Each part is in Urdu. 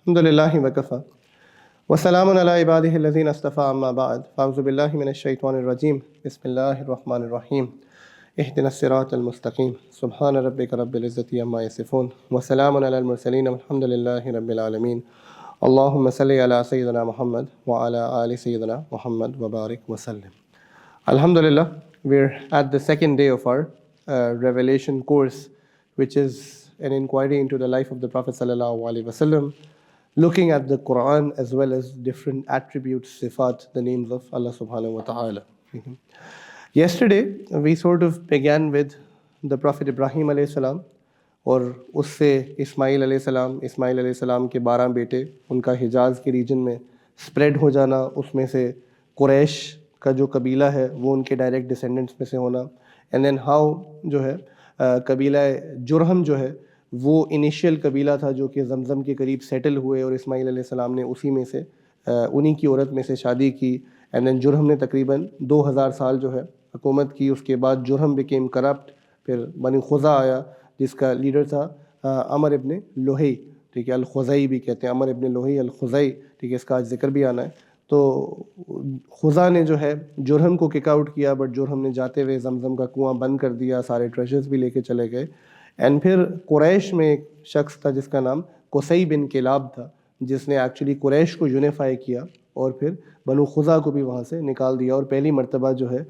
الحمد للہ وکفا وسلام علی عبادہ الذین اصطفیٰ اما بعد فاعوذ باللہ من الشیطان الرجیم بسم اللہ الرحمن الرحیم اہدنا الصراط المستقیم سبحان ربک رب العزۃ عما یصفون وسلام علی المرسلین والحمد للہ رب العالمین اللہم صلی علی سیدنا محمد وعلی آل سیدنا محمد وبارک وسلم. Alhamdulillah, we're at the second day of our revelation course, which is an inquiry into the life of the Prophet sallallahu alaihi wasallam, looking at the Quran as well as different attributes, sifat, the names of Allah subhanahu wa ta'ala. Yesterday, we sort of began with the Prophet Ibrahim alayhi salam, اور اس سے اسماعیل علیہ السلام کے 12 بیٹے، ان کا حجاز کے ریجن میں اسپریڈ ہو جانا، اس میں سے قریش کا جو قبیلہ ہے وہ ان کے ڈائریکٹ ڈسینڈنٹس میں سے ہونا، اینڈ دین ہاؤ جو ہے قبیلہ جرہم جو ہے وہ انیشیل قبیلہ تھا جو کہ زمزم کے قریب سیٹل ہوئے، اور اسماعیل علیہ السلام نے اسی میں سے انہی کی عورت میں سے شادی کی، اینڈ دین جرہم نے تقریباً 2000 سال جو ہے حکومت کی. اس کے بعد جرہم بیکیم کرپٹ. پھر بنی خزا آیا جس کا لیڈر تھا عمر ابن لوہی، ٹھیک ہے، الخزائی بھی کہتے ہیں، عمر ابن لوہی الخزائی، ٹھیک ہے، اس کا آج ذکر بھی آنا ہے. تو خزا نے جو ہے جرہم کو کک آؤٹ کیا، بٹ جرہم نے جاتے ہوئے زمزم کا کنواں بند کر دیا، سارے ٹریجرز بھی لے کے چلے گئے. اینڈ پھر قریش میں ایک شخص تھا جس کا نام قصی بن کلاب تھا، جس نے ایکچولی قریش کو یونیفائی کیا اور پھر بنو خزا کو بھی وہاں سے نکال دیا، اور پہلی مرتبہ جو ہے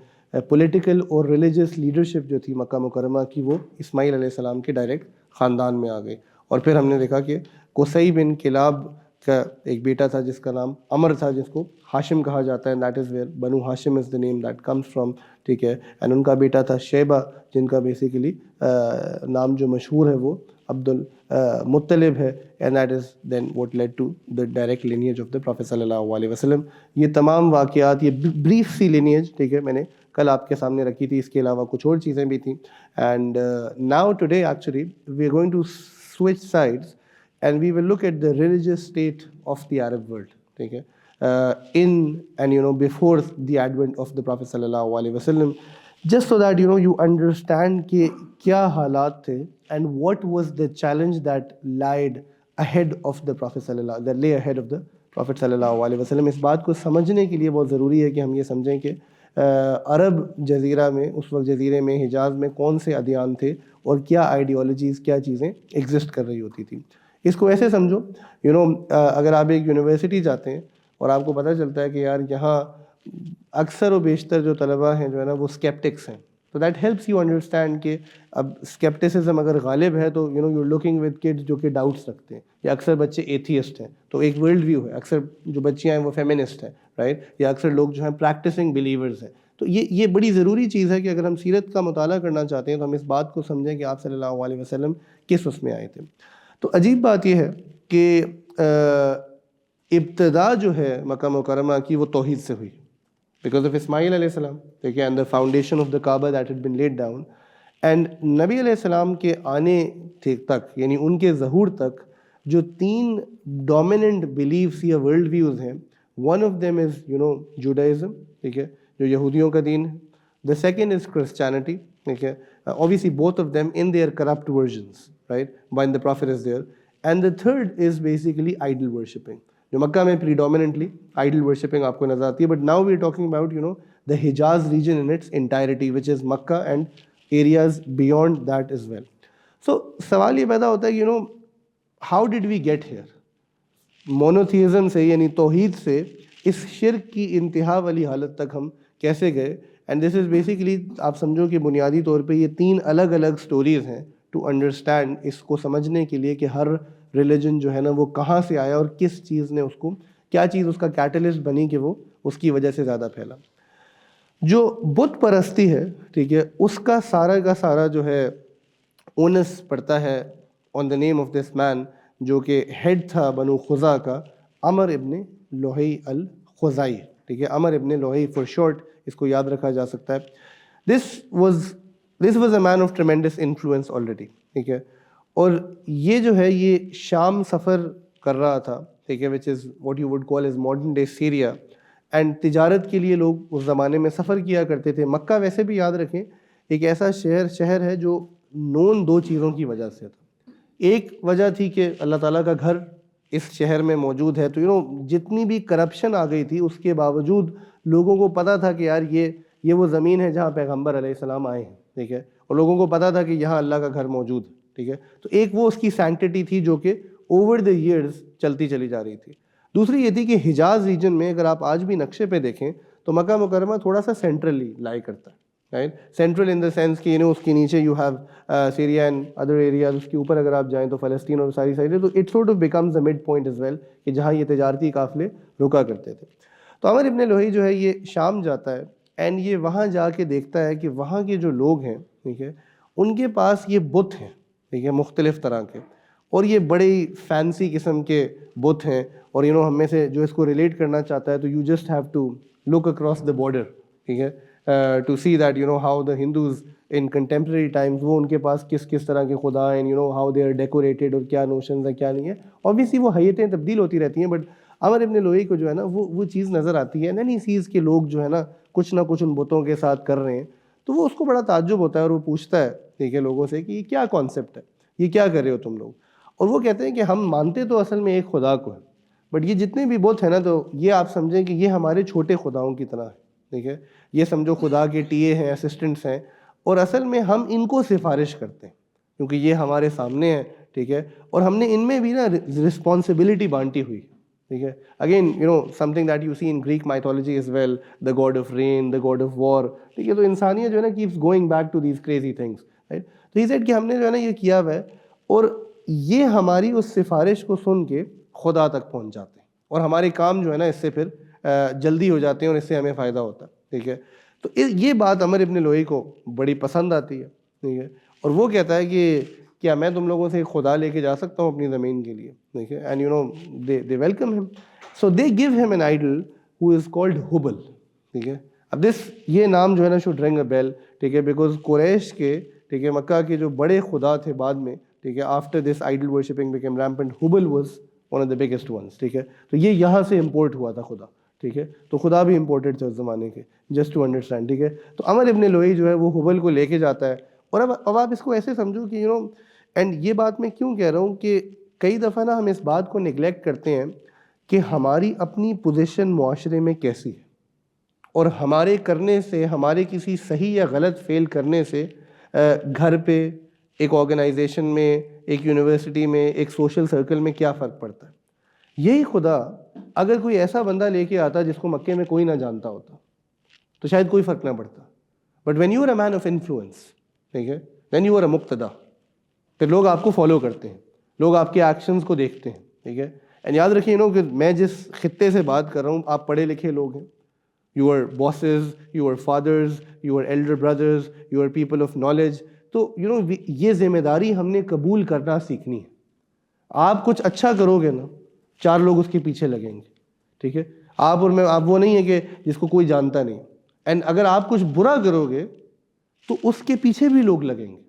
پولیٹیکل اور ریلیجس لیڈرشپ جو تھی مکہ مکرمہ کی وہ اسماعیل علیہ السلام کے ڈائریکٹ خاندان میں آ گئی. اور پھر ہم نے دیکھا کہ قصی بن کلاب کا ایک بیٹا تھا جس کا نام عمر تھا، جس کو ہاشم کہا جاتا ہے، دیٹ از ویئر بنو ہاشم از دا نیم دیٹ کمز فرام، ٹھیک ہے. اینڈ ان کا بیٹا تھا شیبہ، جن کا بیسیکلی نام جو مشہور ہے وہ عبد المطلب ہے، and that is then what led to the direct lineage of the prophet صلی اللہ علیہ وسلم. یہ تمام واقعات، یہ بریف سی لینیج، ٹھیک ہے، میں نے کل آپ کے سامنے رکھی تھی. اس کے علاوہ کچھ اور چیزیں بھی تھیں. And now today actually we are going to switch sides and we will look at the religious state of the Arab world, ٹھیک ہے، in and before the advent of the Prophet sallallahu alaihi wasallam, just so that you understand کہ کیا حالات تھے and what was the challenge that lied ahead of the Prophet that lay ahead of the Prophet sallallahu alaihi wasallam. اس بات کو سمجھنے کے لیے بہت ضروری ہے کہ ہم یہ سمجھیں کہ عرب جزیرہ میں، اس وقت جزیرے میں، حجاز میں کون سے ادیان تھے اور کیا آئیڈیالوجیز، کیا چیزیں ایگزسٹ کر رہی ہوتی تھیں. اس کو ایسے سمجھو، اگر آپ ایک یونیورسٹی جاتے ہیں اور آپ کو پتہ چلتا ہے کہ یار یہاں اکثر و بیشتر جو طلباء ہیں جو ہے نا وہ اسکیپٹکس ہیں، تو دیٹ ہیلپس یو انڈرسٹینڈ کہ اب اسکیپٹسزم اگر غالب ہے تو یو لوکنگ ود کڈز جو کہ ڈاؤٹس رکھتے ہیں، یا اکثر بچے ایتھیسٹ ہیں تو ایک ورلڈ ویو ہے، اکثر جو بچیاں ہیں وہ فیمنسٹ ہیں، رائٹ، یا اکثر لوگ جو ہیں پریکٹسنگ بلیورز ہیں. تو یہ بڑی ضروری چیز ہے کہ اگر ہم سیرت کا مطالعہ کرنا چاہتے ہیں تو ہم اس بات کو سمجھیں کہ آپ صلی اللہ علیہ وسلم کس اس میں آئے تھے. تو عجیب بات یہ ہے کہ ابتدا جو ہے مکہ مکرمہ کی وہ توحید سے ہوئی، بیکاز آف اسماعیل علیہ السلام، ٹھیک ہے، and the foundation of the Kaaba that had been laid down. And نبی علیہ السلام کے آنے تک، یعنی ان کے ظہور تک، جو 3 ڈومیننٹ بلیفس یا ورلڈ ویوز ہیں، one of them is Judaism, ٹھیک ہے، جو یہودیوں کا دین ہے. دا سیکنڈ از کرسچینٹی، ٹھیک ہے، obviously both of them in their corrupt versions, right, when the prophet is there. And the third is basically idol worshipping, جو مکہ میں predominantly idol worshipping آپ کو نظر آتی ہے. But now we are talking about the Hijaz region in its entirety, which is Makkah and areas beyond that as well. So سوال یہ پیدا ہوتا ہے کہ how did we get here؟ monotheism سے، یعنی توحید سے، اس شرک کی انتہا والی حالت تک ہم کیسے گئے؟ اینڈ دس از بیسیکلی، آپ سمجھو کہ بنیادی طور پہ یہ 3 الگ الگ سٹوریز ہیں ٹو انڈرسٹینڈ، اس کو سمجھنے کے لیے کہ ہر ریلیجن جو ہے نا وہ کہاں سے آیا اور کس چیز نے اس کو، کیا چیز اس کا کیٹلسٹ بنی کہ وہ اس کی وجہ سے زیادہ پھیلا. جو بت پرستی ہے، ٹھیک ہے، اس کا سارا جو ہے اونس پڑتا ہے آن دا نیم آف دس مین، جو کہ ہیڈ تھا بنو خزا کا، عمر ابن لوہی الخزائی، ٹھیک ہے، عمر ابن لوہی فار شارٹ، اس کو یاد رکھا جا سکتا ہے. This was a man of tremendous influence already, ٹھیک ہے. اور یہ جو ہے یہ شام سفر کر رہا تھا، ٹھیک ہے، which is what you would call as modern day Syria. And تجارت کے لیے لوگ اس زمانے میں سفر کیا کرتے تھے. مکہ ویسے بھی یاد رکھیں ایک ایسا شہر ہے جو نون 2 چیزوں کی وجہ سے تھا. ایک وجہ تھی کہ اللہ تعالیٰ کا گھر، اس شہر میں موجود ہے. تو جتنی بھی کرپشن آ گئی تھی اس کے باوجود لوگوں کو پتہ تھا کہ یار یہ وہ زمین ہے جہاں پیغمبر علیہ السلام آئے ہیں, ٹھیک ہے, اور لوگوں کو پتہ تھا کہ یہاں اللہ کا گھر موجود ہے, ٹھیک ہے. تو ایک وہ اس کی سینکٹیٹی تھی جو کہ اوور دا ایئرز چلتی چلی جا رہی تھی. دوسری یہ تھی کہ حجاز ریجن میں اگر آپ آج بھی نقشے پہ دیکھیں تو مکہ مکرمہ تھوڑا سا سینٹرلی لائی کرتا ہے, right, central in the sense کہ اس کے نیچے you have Syria and other areas, اس کے اوپر اگر آپ جائیں تو فلسطین اور ساری سائڈیں, تو it sort of becomes a mid point as well کہ جہاں یہ تجارتی قافلے رکا کرتے تھے. تو عامر ابن لوہی جو ہے یہ شام جاتا ہے اینڈ یہ وہاں جا کے دیکھتا ہے کہ وہاں کے جو لوگ ہیں, ٹھیک ہے, ان کے پاس یہ بت ہیں, ٹھیک ہے, مختلف طرح کے, اور یہ بڑے فینسی قسم کے بت ہیں. اور ہم میں سے جو اس کو ریلیٹ کرنا چاہتا ہے تو you just have to look across the border, ٹھیک ہے, to see that how the Hindus in contemporary times, وہ ان کے پاس کس طرح کے خدا ہیں, ہاؤ دے آر ڈیکوریٹڈ, اور کیا نوشنز ہیں کیا نہیں ہے. اوبیسلی وہ حیتیں تبدیل ہوتی رہتی ہیں, بٹ عامر ابن لوہی کو جو ہے نا وہ چیز نظر آتی ہے, نہیں چیز کے لوگ جو ہے نا کچھ نہ کچھ ان بتوں کے ساتھ کر رہے ہیں. تو وہ اس کو بڑا تعجب ہوتا ہے اور وہ پوچھتا ہے, ٹھیک ہے, لوگوں سے کہ یہ کیا کانسیپٹ ہے, یہ کیا کر رہے ہو تم لوگ. اور وہ کہتے ہیں کہ ہم مانتے تو اصل میں ایک خدا کو ہے, بٹ یہ جتنے بھی بت ہیں نا تو یہ آپ سمجھیں کہ یہ ہمارے چھوٹے خداؤں کی طرح ہے, ٹھیک ہے. یہ سمجھو خدا کے ٹی اے ہیں, اسسٹنٹس ہیں, اور اصل میں ہم ان کو سفارش کرتے ہیں کیونکہ یہ ہمارے سامنے ہیں, ٹھیک ہے, اور ہم نے ان میں بھی نا رسپانسبلٹی بانٹی ہوئی, ٹھیک ہے. Again something that you see in Greek mythology as well, the god of rain, the god of war, ٹھیک ہے. تو انسانیت جو ہے نا keeps going back to these crazy things, right. تو he said کہ ہم نے جو ہے نا یہ کیا ہوا ہے, اور یہ ہماری اس سفارش کو سن کے خدا تک پہنچ جاتے ہیں, اور ہمارے کام جو ہے نا اس سے پھر جلدی ہو جاتے ہیں, اور اس سے ہمیں فائدہ ہوتا ہے, ٹھیک ہے. تو یہ بات عامر ابن لوہی کو بڑی پسند آتی ہے, ٹھیک ہے, اور وہ کہتا ہے کہ کیا میں تم لوگوں سے خدا لے کے جا سکتا ہوں اپنی زمین کے لیے, ٹھیک ہے. And they welcome him, so they give him an idol who is called Hubal, ٹھیک ہے. اب یہ نام جو ہے نا should ring a bell, ٹھیک ہے, بیکاز قریش کے, ٹھیک ہے, مکہ کے جو بڑے خدا تھے بعد میں, ٹھیک ہے, after this idol worshipping became rampant, Hubal was one of the biggest ones, ٹھیک ہے. تو یہ یہاں سے امپورٹ ہوا تھا خدا, ٹھیک ہے. تو خدا بھی امپورٹڈ تھے اس زمانے کے, جسٹ ٹو انڈرسٹینڈ, ٹھیک ہے. تو عامر ابن لوہی جو ہے وہ حبل کو لے کے جاتا ہے, اور اب آپ اس کو ایسے سمجھو کہ اینڈ یہ بات میں کیوں کہہ رہا ہوں کہ کئی دفعہ نا ہم اس بات کو نگلیکٹ کرتے ہیں کہ ہماری اپنی پوزیشن معاشرے میں کیسی ہے, اور ہمارے کرنے سے, ہمارے کسی صحیح یا غلط فیل کرنے سے گھر پہ, ایک آرگنائزیشن میں, ایک یونیورسٹی میں, ایک سوشل سرکل میں کیا فرق پڑتا ہے. یہی خدا اگر کوئی ایسا بندہ لے کے آتا جس کو مکے میں کوئی نہ جانتا ہوتا تو شاید کوئی فرق نہ پڑتا, but when you are a man of influence, ٹھیک ہے, وین یو آر اے مقتدا, پھر لوگ آپ کو فالو کرتے ہیں, لوگ آپ کے ایکشنز کو دیکھتے ہیں, ٹھیک ہے. اینڈ یاد رکھیے کہ میں جس خطے سے بات کر رہا ہوں آپ پڑھے لکھے لوگ ہیں, your bosses, your fathers, your elder brothers, your people of knowledge. تو یہ ذمہ داری ہم نے قبول کرنا سیکھنی ہے. آپ کچھ اچھا کرو گے نا, 4 لوگ اس کے پیچھے لگیں گے, ٹھیک ہے. آپ اور میں, آپ وہ نہیں ہے کہ جس کو کوئی جانتا نہیں. اینڈ اگر آپ کچھ برا کرو گے تو اس کے پیچھے بھی لوگ لگیں گے.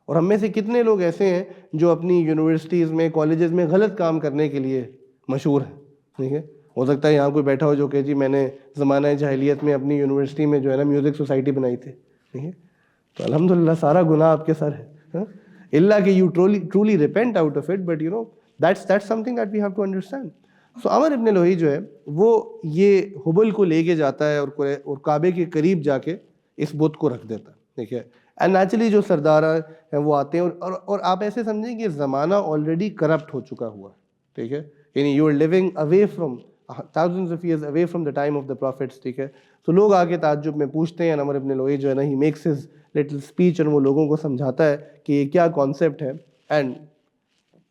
اور ہم میں سے کتنے لوگ ایسے ہیں جو اپنی یونیورسٹیز میں, کالجز میں غلط کام کرنے کے لیے مشہور ہیں, ٹھیک ہے. ہو سکتا ہے یہاں کوئی بیٹھا ہو جو کہ جی میں نے زمانہ جاہلیت میں اپنی یونیورسٹی میں جو ہے نا میوزک سوسائٹی بنائی تھی, ٹھیک ہے. تو الحمدللہ سارا گناہ آپ کے سر ہے, اللہ کہ you truly repent out of it, but that's something that we have to understand. So عامر ابن لوہی جو ہے وہ یہ حبل کو لے کے جاتا ہے اور کعبے کے قریب جا کے اس بت کو رکھ دیتا ہے, ٹھیک ہے. اینڈ نیچرلی جو سردار ہیں وہ آتے ہیں, اور آپ ایسے سمجھیں کہ زمانہ آلریڈی کرپٹ ہو چکا ہوا ہے, ٹھیک ہے. یعنی you are living away from thousands of years away from the time of the prophets, ٹھیک ہے. تو لوگ آ کے تعجب میں پوچھتے ہیں, عامر ابن لوہی جو ہے نا he makes his little speech, اور وہ لوگوں کو سمجھاتا ہے کہ یہ کیا کانسیپٹ ہے. And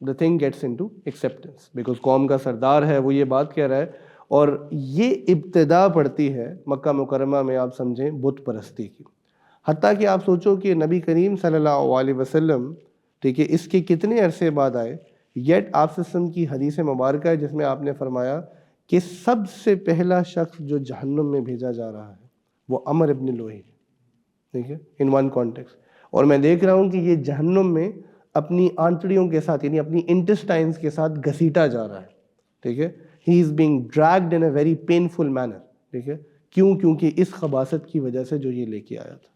the thing gets into acceptance because قوم کا سردار ہے, وہ یہ بات کہہ رہا ہے, اور یہ ابتدا پڑتی ہے مکہ مکرمہ میں آپ سمجھیں بت پرستی کی. حتیٰ کہ آپ سوچو کہ نبی کریم صلی اللہ علیہ وسلم, ٹھیک ہے, اس کے کتنے عرصے بعد آئے, یٹ آپ وسلم کی حدیث مبارکہ ہے جس میں آپ نے فرمایا کہ سب سے پہلا شخص جو جہنم میں بھیجا جا رہا ہے وہ عامر ابن لوہی ہے, ٹھیک ہے, ان ون کانٹیکسٹ. اور میں دیکھ رہا ہوں کہ یہ جہنم میں اپنی آنتڑیوں کے ساتھ, یعنی اپنی انٹسٹائنز کے ساتھ گھسیٹا جا رہا ہے, ٹھیک ہے. He is being dragged in a very painful manner, ٹھیک ہے. کیوں؟ کیونکہ اس خباثت کی وجہ سے جو یہ لے کے آیا تھا.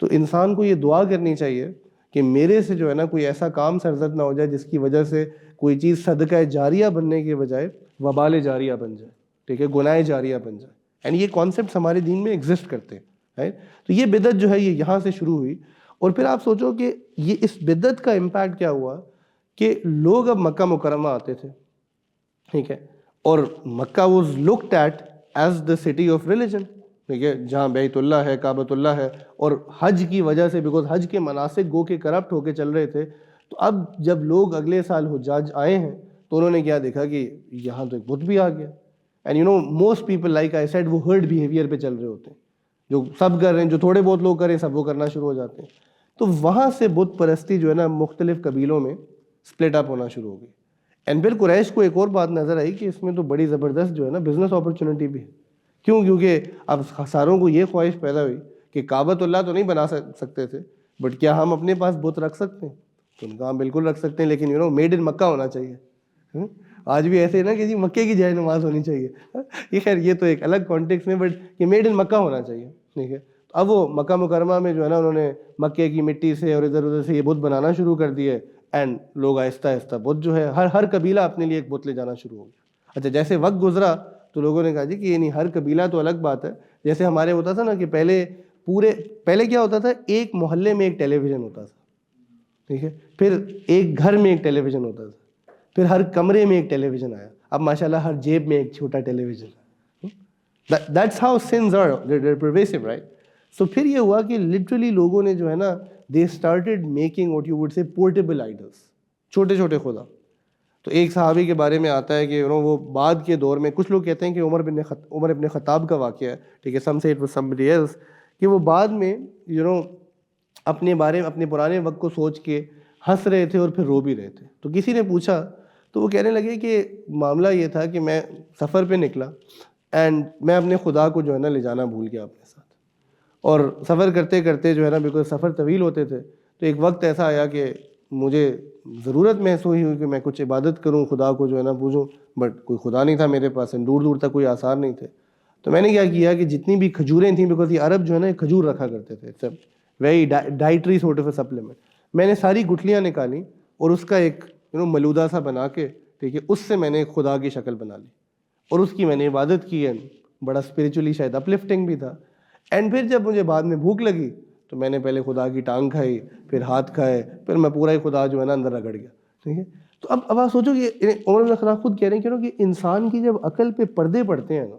تو انسان کو یہ دعا کرنی چاہیے کہ میرے سے جو ہے نا کوئی ایسا کام سرزد نہ ہو جائے جس کی وجہ سے کوئی چیز صدقہ جاریہ بننے کے بجائے وبال جاریہ بن جائے, ٹھیک ہے, گناہ جاریہ بن جائے. اینڈ یہ کانسیپٹس ہمارے دین میں ایگزسٹ کرتے ہیں. تو یہ بدعت جو ہے یہ یہاں سے شروع ہوئی. اور پھر آپ سوچو کہ یہ اس بدعت کا امپیکٹ کیا ہوا کہ لوگ اب مکہ مکرمہ آتے تھے, ٹھیک ہے, اور Mecca was looked at as the city of religion, ٹھیک ہے, جہاں بیت اللہ ہے, کعبۃ اللہ ہے. اور حج کی وجہ سے, بیکاز حج کے مناسک گو کے کرپٹ ہو کے چل رہے تھے, تو اب جب لوگ اگلے سال حجاج آئے ہیں تو انہوں نے کیا دیکھا کہ یہاں تو ایک بت بھی آ گیا. And you know most people like I said وہ ہرڈ بیہیویئر پہ چل رہے ہوتے ہیں, جو سب کر رہے ہیں, جو تھوڑے بہت لوگ کریں سب وہ کرنا شروع ہو جاتے ہیں. تو وہاں سے بت پرستی جو ہے نا مختلف قبیلوں میں سپلٹ اپ ہونا شروع ہو گئی. اینڈ پھر قریش کو ایک اور بات نظر آئی کہ اس میں تو بڑی زبردست جو ہے نا بزنس اپرچونٹی بھی ہے. کیوں؟ کیونکہ اب ساروں کو یہ خواہش پیدا ہوئی کہ کعبۃ اللہ تو نہیں بنا سکتے تھے, بٹ کیا ہم اپنے پاس بت رکھ سکتے ہیں؟ تو ان کا ہم بالکل رکھ سکتے ہیں, لیکن یو نو میڈ ان مکہ ہونا چاہیے. آج بھی ایسے ہے نا کہ جی مکے کی جائے نماز ہونی چاہیے. یہ خیر یہ تو ایک الگ کانٹیکس میں, بٹ یہ میڈ ان مکہ ہونا چاہیے, ٹھیک ہے. اب وہ مکہ مکرمہ میں جو ہے نا انہوں نے مکے کی مٹی سے اور ادھر ادھر سے یہ بت بنانا شروع کر دیے. اینڈ لوگ آہستہ آہستہ بت جو ہے ہر قبیلہ اپنے لیے ایک بت لے جانا شروع ہو گیا. اچھا, جیسے وقت گزرا تو لوگوں نے کہا جی کہ یہ نہیں, ہر قبیلہ تو الگ بات ہے. جیسے ہمارے ہوتا تھا نا کہ پہلے کیا ہوتا تھا, ایک محلے میں ایک ٹیلی ویژن ہوتا تھا, ٹھیک ہے, پھر ایک گھر میں ایک ٹیلی ویژن ہوتا تھا, پھر ہر کمرے میں ایک ٹیلی ویژن آیا. اب ماشاءاللہ ہر جیب میں ایک چھوٹا ٹیلی ویژن ہے. دیٹس ہاؤ سنز آر پرویسو, رائٹ. سو پھر یہ ہوا کہ لٹرلی لوگوں نے جو ہے نا they started making what you would say portable idols, چھوٹے چھوٹے خدا. تو ایک صحابی کے بارے میں آتا ہے کہ وہ بعد کے دور میں, کچھ لوگ کہتے ہیں کہ عمر ابن خطاب کا واقعہ ہے, ٹھیک ہے, سم سے اٹ واز somebody else, کہ وہ بعد میں اپنے بارے میں اپنے پرانے وقت کو سوچ کے ہنس رہے تھے اور پھر رو بھی رہے تھے. تو کسی نے پوچھا تو وہ کہنے لگے کہ معاملہ یہ تھا کہ میں سفر پہ نکلا اینڈ میں اپنے خدا کو جو ہے نا لے جانا بھول گیا اپنے ساتھ. اور سفر کرتے کرتے جو ہے نا بیکاز سفر طویل ہوتے تھے, تو ایک وقت ایسا آیا کہ مجھے ضرورت محسوس ہوئی کہ میں کچھ عبادت کروں, خدا کو جو ہے نا پوجوں, بٹ کوئی خدا نہیں تھا میرے پاس, دور دور تک کوئی آثار نہیں تھے. تو میں نے کیا کیا کہ جتنی بھی کھجوریں تھیں, بیکاز یہ عرب جو ہے نا کھجور رکھا کرتے تھے, سب very dietary sort of a supplement, میں نے ساری گٹھلیاں نکالی اور اس کا ایک ملودہ سا بنا کے, ٹھیک ہے, اس سے میں نے ایک خدا کی شکل بنا لی اور اس کی میں نے عبادت کی ہے. بڑا اسپریچولی شاید اپلفٹنگ بھی تھا. اینڈ پھر جب مجھے بعد میں بھوک لگی تو میں نے پہلے خدا کی ٹانگ کھائی, پھر ہاتھ کھائے, پھر میں پورا ہی خدا جو ہے نا اندر رگڑ گیا, ٹھیک ہے. تو اب آپ سوچو کہ عمر بن خطاب خود کہہ رہے ہیں کہ انسان کی جب عقل پہ پردے پڑتے ہیں نا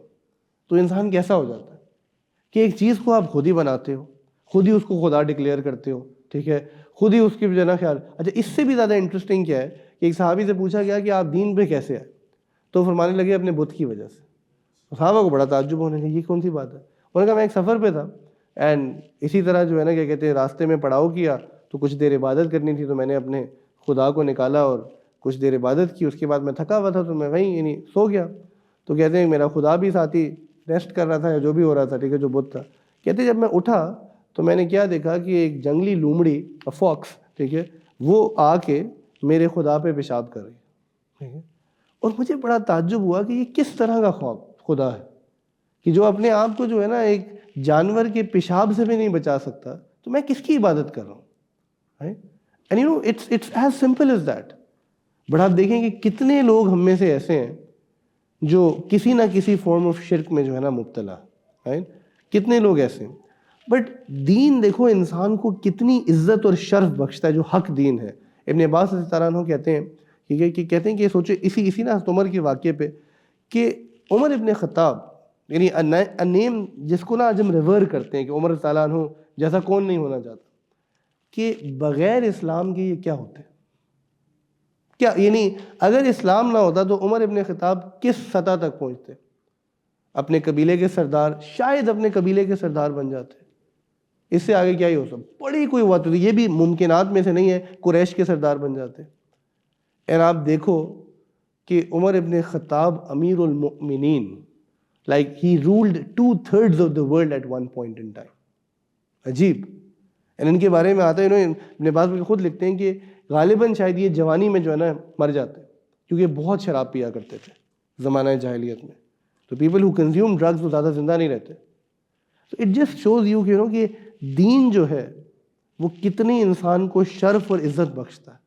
تو انسان کیسا ہو جاتا ہے کہ ایک چیز کو آپ خود ہی بناتے ہو, خود ہی اس کو خدا ڈکلیئر کرتے ہو, ٹھیک ہے, خود ہی اس کی جو ہے نا خیال. اچھا, اس سے بھی زیادہ انٹرسٹنگ کیا ہے کہ ایک صحابی سے پوچھا گیا کہ آپ دین پہ کیسے آئے, تو فرمانے لگے اپنے بت کی وجہ سے. صحابہ کو بڑا تعجب ہونے لگا, یہ کون سی بات ہے. انہوں نے کہا میں ایک سفر پہ تھا اینڈ اسی طرح جو ہے نا کیا کہتے ہیں راستے میں پڑاؤ کیا, تو کچھ دیر عبادت کرنی تھی, تو میں نے اپنے خدا کو نکالا اور کچھ دیر عبادت کی, اس کے بعد میں تھکا ہوا تھا تو میں وہیں سو گیا. تو کہتے ہیں میرا خدا بھی ساتھی ریسٹ کر رہا تھا یا جو بھی ہو رہا تھا, ٹھیک ہے, جو بت تھا. کہتے ہیں جب میں اٹھا تو میں نے کیا دیکھا کہ ایک جنگلی لومڑی فاکس, ٹھیک ہے, وہ آ کے میرے خدا پہ پیشاب کر رہی, ٹھیک ہے. اور مجھے بڑا تعجب ہوا کہ یہ کس طرح کا خدا ہے کہ جو اپنے آپ کو جو ہے نا ایک جانور کے پیشاب سے بھی نہیں بچا سکتا, تو میں کس کی عبادت کر رہا ہوں. And you know it's as simple as that. But آپ دیکھیں کہ کتنے لوگ ہم میں سے ایسے ہیں جو کسی نہ کسی فارم آف شرک میں جو ہے نا مبتلا ہے, کتنے لوگ ایسے ہیں. بٹ دین دیکھو انسان کو کتنی عزت اور شرف بخشتا ہے, جو حق دین ہے. ابن عباس رضی اللہ عنہ کہتے ہیں کہتے ہیں کہ سوچو اسی نا عمر کے واقعے پہ کہ عمر ابن خطاب, یعنی نیم جس کو نا آج ہم ریور کرتے ہیں کہ عمر رضی اللہ عنہ جیسا کون نہیں ہونا چاہتا, کہ بغیر اسلام کے یہ کیا ہوتے ہیں, کیا یعنی اگر اسلام نہ ہوتا تو عمر ابن خطاب کس سطح تک پہنچتے, اپنے قبیلے کے سردار, شاید اپنے قبیلے کے سردار بن جاتے. اس سے آگے کیا ہی ہو سکتا, بڑی کوئی بات ہوتی, یہ بھی ممکنات میں سے نہیں ہے, قریش کے سردار بن جاتے. اور آپ دیکھو کہ عمر ابن خطاب امیر المؤمنین, like he ruled 2/3 of the world at one point in time. عجیب. ان کے بارے میں آتا ہے, ابن عباس خود لکھتے ہیں کہ غالباً شاید یہ جوانی میں جو ہے نا مر جاتے کیونکہ بہت شراب پیا کرتے تھے زمانہ جاہلیت میں. تو پیپل ہو کنزیوم ڈرگز وہ زیادہ زندہ نہیں رہتے. تو اٹ جسٹ شوز یو کہ دین جو ہے وہ کتنی انسان کو شرف اور عزت بخشتا ہے,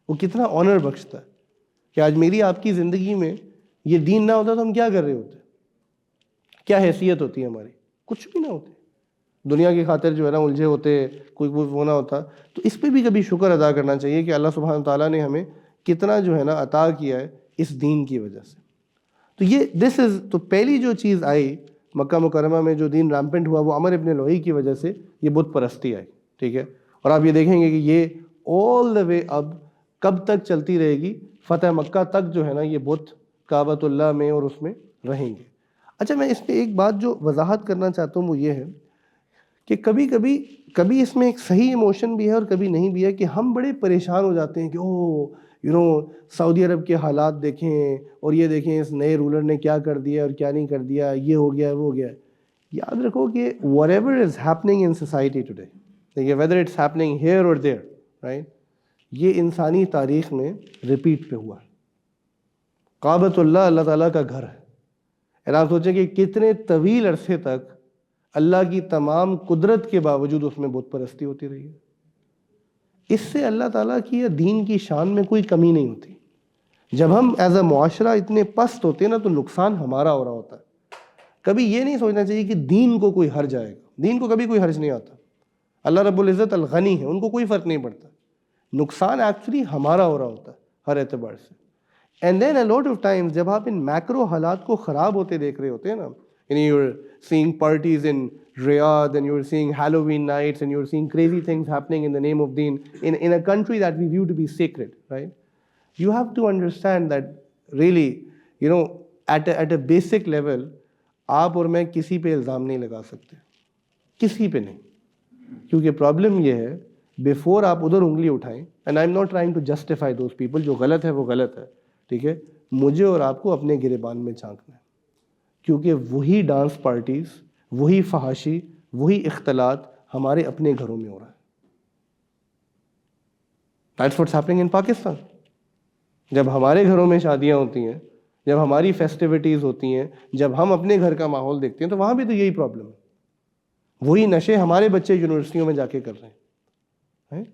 وہ کتنا آنر بخشتا ہے. کہ آج میری آپ کی زندگی میں یہ دین نہ ہوتا تو ہم کیا کر رہے ہوتے, کیا حیثیت ہوتی ہے ہماری؟ کچھ بھی نہ ہوتے. دنیا کی خاطر جو ہے نا الجھے ہوتے, کوئی وہ نہ ہوتا. تو اس پہ بھی کبھی شکر ادا کرنا چاہیے کہ اللہ سبحانہ تعالیٰ نے ہمیں کتنا جو ہے نا عطا کیا ہے اس دین کی وجہ سے. تو یہ دس از, تو پہلی جو چیز آئی مکہ مکرمہ میں جو دین ریمپنٹ ہوا وہ عمر ابن لوہی کی وجہ سے یہ بت پرستی آئی. ٹھیک ہے, اور آپ یہ دیکھیں گے کہ یہ آل دا وے اب کب تک چلتی رہے گی, فتح مکہ تک جو ہے نا یہ بت کعبۃ اللہ میں اور اس میں رہیں گے. اچھا, میں اس پہ ایک بات جو وضاحت کرنا چاہتا ہوں وہ یہ ہے کہ کبھی اس میں ایک صحیح ایموشن بھی ہے اور کبھی نہیں بھی ہے, کہ ہم بڑے پریشان ہو جاتے ہیں کہ سعودی عرب کے حالات دیکھیں اور یہ دیکھیں اس نئے رولر نے کیا کر دیا اور کیا نہیں کر دیا, یہ ہو گیا وہ ہو گیا. یاد رکھو کہ whatever is happening in society today, whether it's happening here or there, right, یہ انسانی تاریخ میں ریپیٹ پہ ہوا ہے. کعبۃ اللہ اللہ تعالیٰ کا گھر ہے, اور آپ سوچیں کہ کتنے طویل عرصے تک اللہ کی تمام قدرت کے باوجود اس میں بت پرستی ہوتی رہی ہے. اس سے اللہ تعالیٰ کی یا دین کی شان میں کوئی کمی نہیں ہوتی. جب ہم ایز اے معاشرہ اتنے پست ہوتے ہیں نا تو نقصان ہمارا ہو رہا ہوتا ہے. کبھی یہ نہیں سوچنا چاہیے کہ دین کو کوئی حرج آئے گا, دین کو کبھی کوئی حرج نہیں آتا. اللہ رب العزت الغنی ہے, ان کو کوئی فرق نہیں پڑتا. نقصان ایکچولی ہمارا ہو رہا ہوتا ہے ہر اعتبار سے. And then a lot of times جب آپ ان میکرو حالات کو خراب ہوتے دیکھ رہے ہوتے ہیں نا, you're seeing parties in Riyadh and you're seeing Halloween nights and you're seeing crazy things happening in the name of deen in a country that we view to be sacred, right? You have to understand that really, at a basic level, آپ اور میں کسی پہ الزام نہیں لگا سکتے, کسی پہ نہیں. کیونکہ پرابلم یہ ہے, بیفور آپ ادھر انگلی اٹھائیں, and I am not trying to justify those people, جو غلط ہے وہ غلط ہے, ٹھیک ہے, مجھے اور آپ کو اپنے گریبان میں جھانکنا ہے. کیونکہ وہی ڈانس پارٹیز, وہی فحاشی, وہی اختلاط ہمارے اپنے گھروں میں ہو رہا ہے. That's what's happening in Pakistan. جب ہمارے گھروں میں شادیاں ہوتی ہیں, جب ہماری فیسٹیوٹیز ہوتی ہیں, جب ہم اپنے گھر کا ماحول دیکھتے ہیں, تو وہاں بھی تو یہی پرابلم ہے. وہی نشے ہمارے بچے یونیورسٹیوں میں جا کے کر رہے ہیں.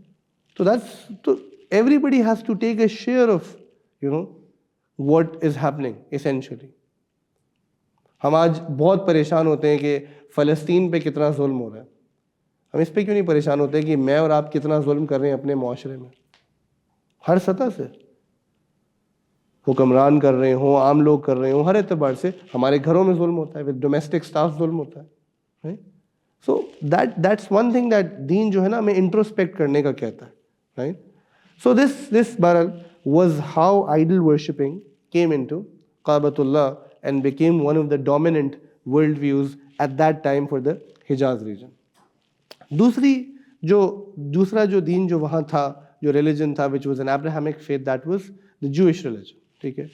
تو everybody has to take a share of what is happening essentially. ہم آج بہت پریشان ہوتے ہیں کہ فلسطین پہ کتنا ظلم ہو رہا ہے. ہم اس پہ کیوں نہیں پریشان ہوتے کہ میں اور آپ کتنا ظلم کر رہے ہیں اپنے معاشرے میں, ہر سطح سے, حکمران کر رہے ہوں, عام لوگ کر رہے ہوں, ہر اعتبار سے ہمارے گھروں میں ظلم ہوتا ہے, with domestic staff ظلم ہوتا ہے. So that's one thing that دین جو ہے نا ہمیں انٹروسپیکٹ کرنے کا کہتا ہے, right? So this Baral was how idol worshipping came into Ka'bat Allah and became one of the dominant world views at that time for the Hijaz region. دوسرا جو دین جو وہاں تھا, جو ریلیجن تھا, which was an Abrahamic faith, that was the Jewish religion. ٹھیک ہے,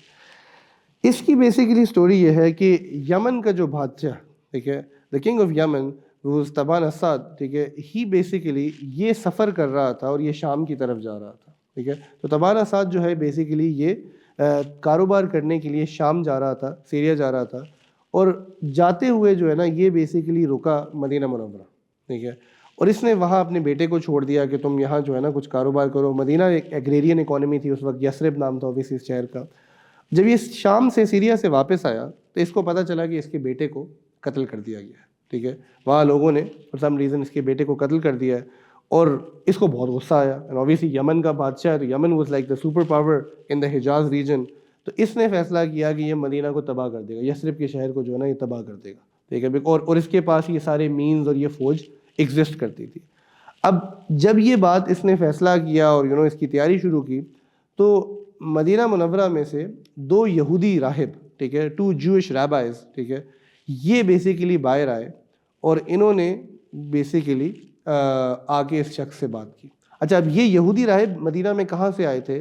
اس کی بیسیکلی سٹوری یہ ہے کہ یمن کا جو بادشاہ, ٹھیک ہے, the king of Yemen was طبان Asad, ٹھیک ہے, he basically یہ سفر کر رہا تھا اور یہ شام کی طرف جا رہا تھا. ٹھیک ہے, تو طبان اسد جو ہے بیسیکلی یہ کاروبار کرنے کے لیے شام جا رہا تھا, سیریا جا رہا تھا, اور جاتے ہوئے جو ہے نا یہ بیسیکلی رکا مدینہ منورہ. ٹھیک ہے, اور اس نے وہاں اپنے بیٹے کو چھوڑ دیا کہ تم یہاں جو ہے نا کچھ کاروبار کرو. مدینہ ایک ایگریرین اکانومی تھی اس وقت, یثرب نام تھا اوبیسلی اس شہر کا. جب یہ شام سے سیریا سے واپس آیا تو اس کو پتہ چلا کہ اس کے بیٹے کو قتل کر دیا گیا ہے. ٹھیک ہے, وہاں لوگوں نے فار سم ریزن اس کے بیٹے کو قتل کر دیا ہے, اور اس کو بہت غصہ آیا. اینڈ اوبیسلی یمن کا بادشاہ ہے, تو Yemen was like the super power in the Hijaz region. تو اس نے فیصلہ کیا کہ یہ مدینہ کو تباہ کر دے گا, یثرب کے شہر کو جو ہے نا یہ تباہ کر دے گا. ٹھیک ہے, اور اس کے پاس یہ سارے مینز اور یہ فوج ایگزسٹ کرتی تھی. اب جب یہ بات اس نے فیصلہ کیا اور اس کی تیاری شروع کی, تو مدینہ منورہ میں سے 2 یہودی راہب, ٹھیک ہے, 2 جوئش رابائز, ٹھیک ہے, یہ بیسیکلی باہر آئے اور انہوں نے بیسیکلی آ کے اس شخص سے بات کی. اچھا, اب یہ یہودی راہب مدینہ میں کہاں سے آئے تھے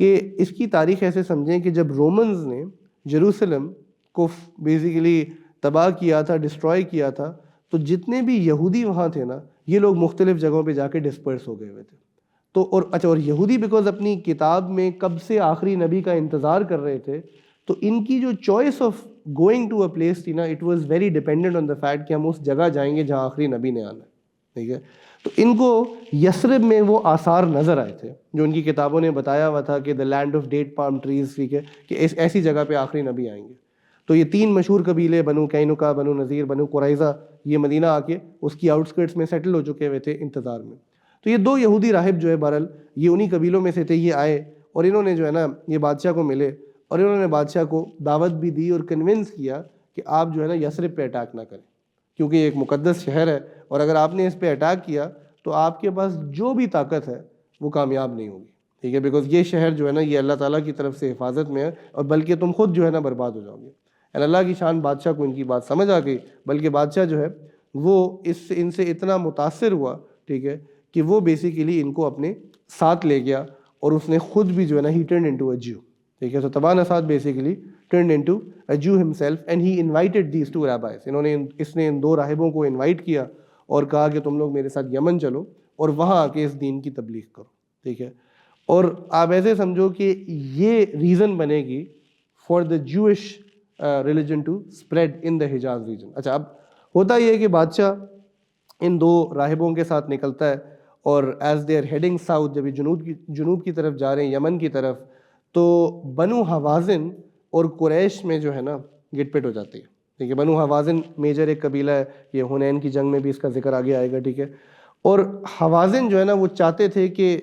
کہ اس کی تاریخ ایسے سمجھیں کہ جب رومنز نے جیروسلم کو بیسیکلی تباہ کیا تھا, ڈسٹروائے کیا تھا, تو جتنے بھی یہودی وہاں تھے نا یہ لوگ مختلف جگہوں پہ جا کے ڈسپرس ہو گئے ہوئے تھے. تو اور یہودی بیکاز اپنی کتاب میں کب سے آخری نبی کا انتظار کر رہے تھے, تو ان کی جو choice of going to a place تھی نا, it was very dependent on the fact کہ ہم اس جگہ جائیں گے جہاں آخری نبی نے آنا ہے. ٹھیک ہے. تو ان کو یثرب میں وہ آثار نظر آئے تھے جو ان کی کتابوں نے بتایا ہوا تھا کہ the land of date palm trees, ٹھیک ہے, کہ ایسی جگہ پہ آخری نبی آئیں گے. تو یہ 3 مشہور قبیلے بنو قینقاع, بنو نذیر, بنو قریظہ, یہ مدینہ آ کے اس کی آؤٹسکرٹس میں سیٹل ہو چکے ہوئے تھے انتظار میں. تو یہ 2 یہودی راہب جو ہے بہرحال یہ انہی قبیلوں میں سے تھے, یہ آئے اور انہوں نے جو ہے نا یہ بادشاہ کو ملے اور انہوں نے بادشاہ کو دعوت بھی دی اور کنونس کیا کہ آپ جو ہے نا یثرب پہ اٹیک نہ کریں, کیونکہ یہ ایک مقدس شہر ہے اور اگر آپ نے اس پہ اٹیک کیا تو آپ کے پاس جو بھی طاقت ہے وہ کامیاب نہیں ہوگی, ٹھیک ہے, بیکاز یہ شہر جو ہے نا یہ اللہ تعالیٰ کی طرف سے حفاظت میں ہے اور بلکہ تم خود جو ہے نا برباد ہو جاؤ گے. اور اللہ کی شان, بادشاہ کو ان کی بات سمجھ آ گئی, بلکہ بادشاہ جو ہے وہ ان سے اتنا متاثر ہوا, ٹھیک ہے, کہ وہ بیسیکلی ان کو اپنے ساتھ لے گیا اور اس نے خود بھی جو ہے نا ہی ٹرنڈ انٹو اے جو, ٹھیک ہے. تو طبعا اسد بیسیکلی ٹرنڈ انٹو اے جو himself and he invited these 2 رابائز. اس نے ان 2 راہبوں کو انوائٹ کیا اور کہا کہ تم لوگ میرے ساتھ یمن چلو اور وہاں آ کے اس دین کی تبلیغ کرو, ٹھیک ہے. اور آپ ایسے سمجھو کہ یہ ریزن بنے گی for the Jewish religion to spread in the Hijaz region. اچھا, اب ہوتا یہ ہے کہ بادشاہ ان 2 راہبوں کے ساتھ نکلتا ہے اور as they are heading south, جب یہ جنوب کی طرف جا رہے ہیں یمن کی طرف, تو بنو حوازن اور قریش میں جو ہے نا گٹ پٹ ہو جاتی ہے, ٹھیک ہے. بنو حوازن میجر ایک قبیلہ ہے, یہ حنین کی جنگ میں بھی اس کا ذکر آگے آئے گا, ٹھیک ہے. اور حوازن جو ہے نا وہ چاہتے تھے کہ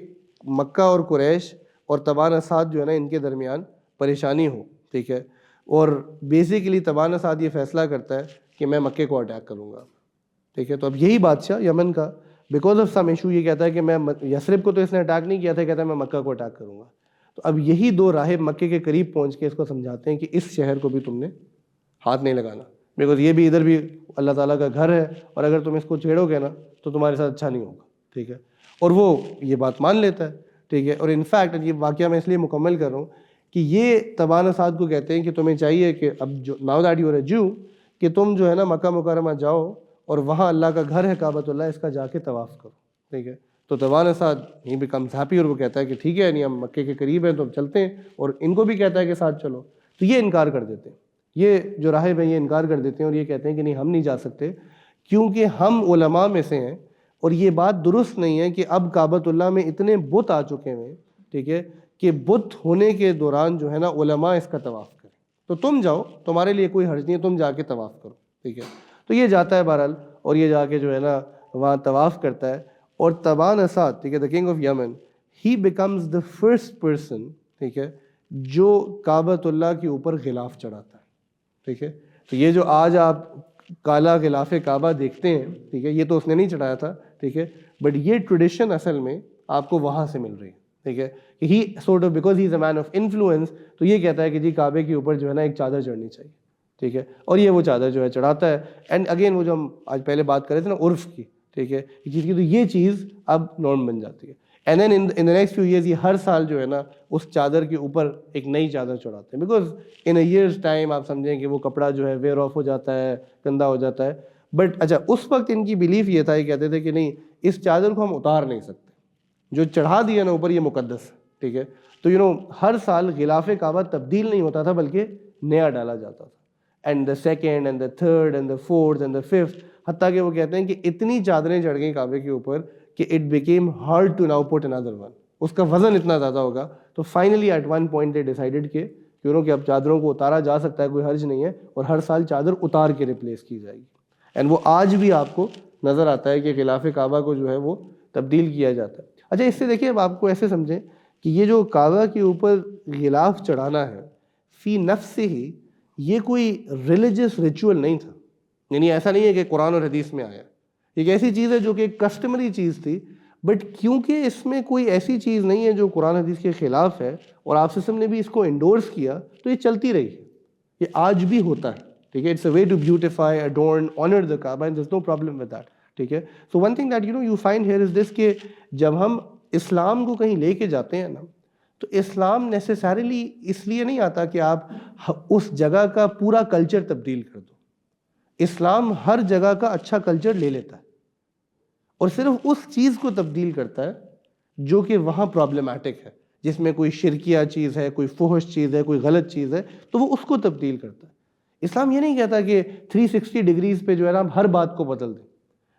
مکہ اور قریش اور طبعاً اسد جو ہے نا ان کے درمیان پریشانی ہو, ٹھیک ہے. اور بیسیکلی طبعاً اسد یہ فیصلہ کرتا ہے کہ میں مکے کو اٹیک کروں گا, ٹھیک ہے. تو اب یہی بادشاہ یمن کا بیکاز آف سم ایشو یہ کہتا ہے کہ میں یثرب کو تو اس نے اٹیک نہیں کیا تھا, کہتا ہے میں مکہ کو اٹیک کروں گا. تو اب یہی 2 راہب مکے کے قریب پہنچ کے اس کو سمجھاتے ہیں کہ اس شہر کو بھی تم نے ہاتھ نہیں لگانا, بیکاز یہ بھی ادھر بھی اللہ تعالیٰ کا گھر ہے اور اگر تم اس کو چھیڑو گے نا تو تمہارے ساتھ اچھا نہیں ہوگا, ٹھیک ہے. اور وہ یہ بات مان لیتا ہے, ٹھیک ہے. اور انفیکٹ یہ واقعہ میں اس لیے مکمل کر رہا ہوں کہ یہ طبعاً اسد کو کہتے ہیں کہ تمہیں چاہیے کہ اب جو ناؤ دیٹ یو آر اے جو, کہ تم جو ہے نا مکہ مکرمہ جاؤ اور وہاں اللہ کا گھر ہے کعبۃ اللہ, اس کا جا کے طواف کرو, ٹھیک ہے. تو طبعاً اسد ہی بیکمز ہیپی اور وہ کہتا ہے کہ ٹھیک ہے, نہیں ہم مکے کے قریب ہیں تو ہم چلتے ہیں, اور ان کو بھی کہتا ہے کہ ساتھ چلو. تو یہ انکار کر دیتے ہیں, یہ جو راہب ہیں یہ انکار کر دیتے ہیں اور یہ کہتے ہیں کہ نہیں ہم نہیں جا سکتے کیونکہ ہم علماء میں سے ہیں اور یہ بات درست نہیں ہے کہ اب کعبۃ اللہ میں اتنے بت آ چکے ہیں, ٹھیک ہے, کہ بت ہونے کے دوران جو ہے نا علماء اس کا طواف کریں. تو تم جاؤ, تمہارے لیے کوئی حرج نہیں ہے, تم جا کے طواف کرو, ٹھیک ہے. تو یہ جاتا ہے بہرحال اور یہ جا کے جو ہے نا وہاں طواف کرتا ہے. اور طبعاً اسد, ٹھیک ہے, the king of Yemen, he becomes the first person, ٹھیک ہے, جو کعبۃ اللہ کے اوپر غلاف چڑھاتا ہے, ٹھیک ہے. تو یہ جو آج آپ کالا غلاف کعبہ دیکھتے ہیں, ٹھیک ہے, یہ تو اس نے نہیں چڑھایا تھا, ٹھیک ہے, بٹ یہ ٹریڈیشن اصل میں آپ کو وہاں سے مل رہی ہے, ٹھیک ہے. He sort of because he is a man of influence, تو یہ کہتا ہے کہ جی کعبے کے اوپر جو ہے نا ایک چادر چڑھنی چاہیے, ٹھیک ہے. اور یہ وہ چادر جو ہے چڑھاتا ہے. اینڈ اگین وہ جو ہم آج پہلے بات کر رہے تھے نا عرف کی, ٹھیک ہے, چیز کی, تو یہ چیز اب نارم بن جاتی ہے. And then in the next few years یہ ہر سال جو ہے نا اس چادر کے اوپر ایک نئی چادر چڑھاتے ہیں, because in a years time آپ سمجھیں کہ وہ کپڑا جو ہے ویئر آف ہو جاتا ہے, گندا ہو جاتا ہے. بٹ اچھا اس وقت ان کی بلیف یہ تھا, یہ کہتے تھے کہ نہیں اس چادر کو ہم اتار نہیں سکتے, جو چڑھا دیا نا اوپر یہ مقدس ہے, ٹھیک ہے. تو ہر سال غلاف کعبہ تبدیل نہیں ہوتا تھا بلکہ نیا ڈالا جاتا تھا. And the second and the third and the fourth and the fifth, حتیٰ کہ وہ کہتے ہیں کہ اتنی چادریں چڑھ گئیں کعبے کے اوپر کہ it became hard to now put another one, اس کا وزن اتنا زیادہ ہوگا. تو finally at one point they decided کہ اب چادروں کو اتارا جا سکتا ہے, کوئی حرج نہیں ہے, اور ہر سال چادر اتار کے ریپلیس کی جائے گی. اینڈ وہ آج بھی آپ کو نظر آتا ہے کہ غلاف کعبہ کو جو ہے وہ تبدیل کیا جاتا ہے. اچھا اس سے دیکھیں اب آپ کو ایسے سمجھیں کہ یہ جو کعبہ کے اوپر غلاف چڑھانا ہے فی نفس سے ہی یہ کوئی ریلیجس ریچول نہیں تھا, یعنی ایسا نہیں ہے کہ قرآن اور حدیث میں آیا. ایک ایسی چیز ہے جو کہ ایک کسٹمری چیز تھی, بٹ کیونکہ اس میں کوئی ایسی چیز نہیں ہے جو قرآن حدیث کے خلاف ہے اور آپ سسٹم نے بھی اس کو انڈورس کیا, تو یہ چلتی رہی ہے. یہ آج بھی ہوتا ہے, ٹھیک ہے. It's a way to beautify, adorn, honour the Kaaba, and there is no problem with that, ٹھیک ہے. So one thing that you find here is this کہ جب ہم اسلام کو کہیں لے کے جاتے ہیں نا, تو اسلام نیسیسریلی اس لیے نہیں آتا کہ آپ اس جگہ کا پورا کلچر تبدیل کر دو. اسلام ہر جگہ کا اچھا کلچر لے لیتا ہے اور صرف اس چیز کو تبدیل کرتا ہے جو کہ وہاں پرابلمٹک ہے, جس میں کوئی شرکیہ چیز ہے, کوئی فحش چیز ہے, کوئی غلط چیز ہے, تو وہ اس کو تبدیل کرتا ہے. اسلام یہ نہیں کہتا کہ 360 ڈگریز پہ جو ہے نا ہم ہر بات کو بدل دیں.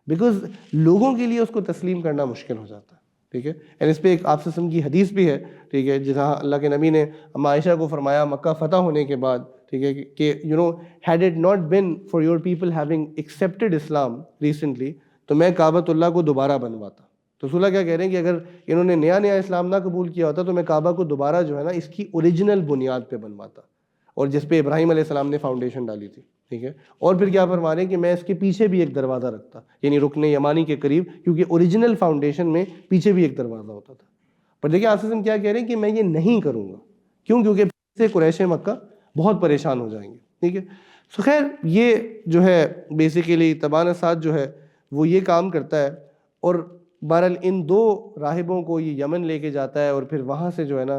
بیکاز لوگوں کے لیے اس کو تسلیم کرنا مشکل ہو جاتا ہے. ٹھیک ہے. اینڈ اس پہ ایک آپ سے کی حدیث بھی ہے, ٹھیک ہے, جہاں اللہ کے نبی نے اما عائشہ کو فرمایا مکہ فتح ہونے کے بعد, ٹھیک ہے, کہ had it not been for your people having accepted Islam recently, تو میں کعبۃ اللہ کو دوبارہ بنواتا. تو رسول اللہ کیا کہہ رہے ہیں کہ اگر انہوں نے نیا اسلام نہ قبول کیا ہوتا تو میں کعبہ کو دوبارہ جو ہے نا اس کی اوریجنل بنیاد پہ بنواتا, اور جس پہ ابراہیم علیہ السلام نے فاؤنڈیشن ڈالی تھی. ٹھیک ہے. اور پھر کیا فرما رہے ہیں کہ میں اس کے پیچھے بھی ایک دروازہ رکھتا, یعنی رکن یمانی کے قریب, کیونکہ اوریجنل فاؤنڈیشن میں پیچھے بھی ایک دروازہ ہوتا تھا. پر دیکھیں آپ کیا کہہ رہے ہیں کہ میں یہ نہیں کروں گا. کیوں؟ کیونکہ سے قریش مکہ بہت پریشان ہو جائیں گے. ٹھیک ہے. سو خیر یہ جو ہے بیسیکلی تبانہ سعد جو ہے وہ یہ کام کرتا ہے, اور بہرحال ان دو راہبوں کو یہ یمن لے کے جاتا ہے, اور پھر وہاں سے جو ہے نا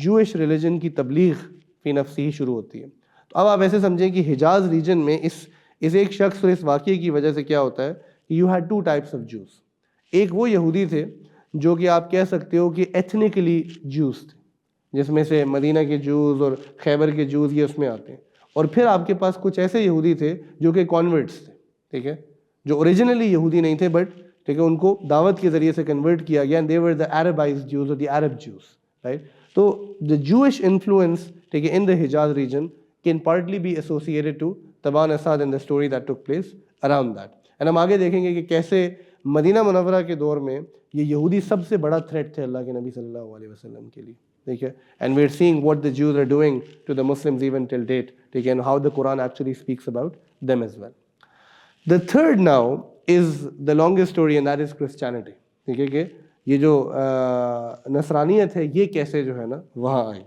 جوئش ریلیجن کی تبلیغ فی نفسی ہی شروع ہوتی ہے. تو اب آپ ایسے سمجھیں کہ حجاز ریجن میں اس ایک شخص اور اس واقعے کی وجہ سے کیا ہوتا ہے, you had two types of Jews. ایک وہ یہودی تھے جو کہ آپ کہہ سکتے ہو کہ ایتھنیکلی جوز تھے, جس میں سے مدینہ کے جوز اور خیبر کے جوز یہ اس میں آتے ہیں. اور پھر آپ کے پاس کچھ ایسے یہودی تھے جو کہ کانورٹس تھے, ٹھیک ہے, جو اوریجنلی یہودی نہیں تھے, بٹ ٹھیک ہے ان کو دعوت کے ذریعے سے کنورٹ کیا گیا, and they were the Arabized Jews or the Arab Jews, right? تو the Jewish influence, ٹھیک ہے, in the Hijaz region can partly be associated to Taban Asad and the story that took place around that. And ہم آگے دیکھیں گے کہ کیسے مدینہ منورہ کے دور میں یہ یہودی سب سے بڑا تھریٹ تھے اللہ کے نبی صلی اللہ علیہ وسلم کے لیے. ٹھیک ہے. And we're seeing what the Jews are doing to the Muslims even till date, ٹھیک ہے, and how the Quran actually speaks about them as well. The third now is the longest story, and that is Christianity. ٹھیک ہے, کہ یہ جو نصرانیت ہے یہ کیسے جو ہے نا وہاں آئی.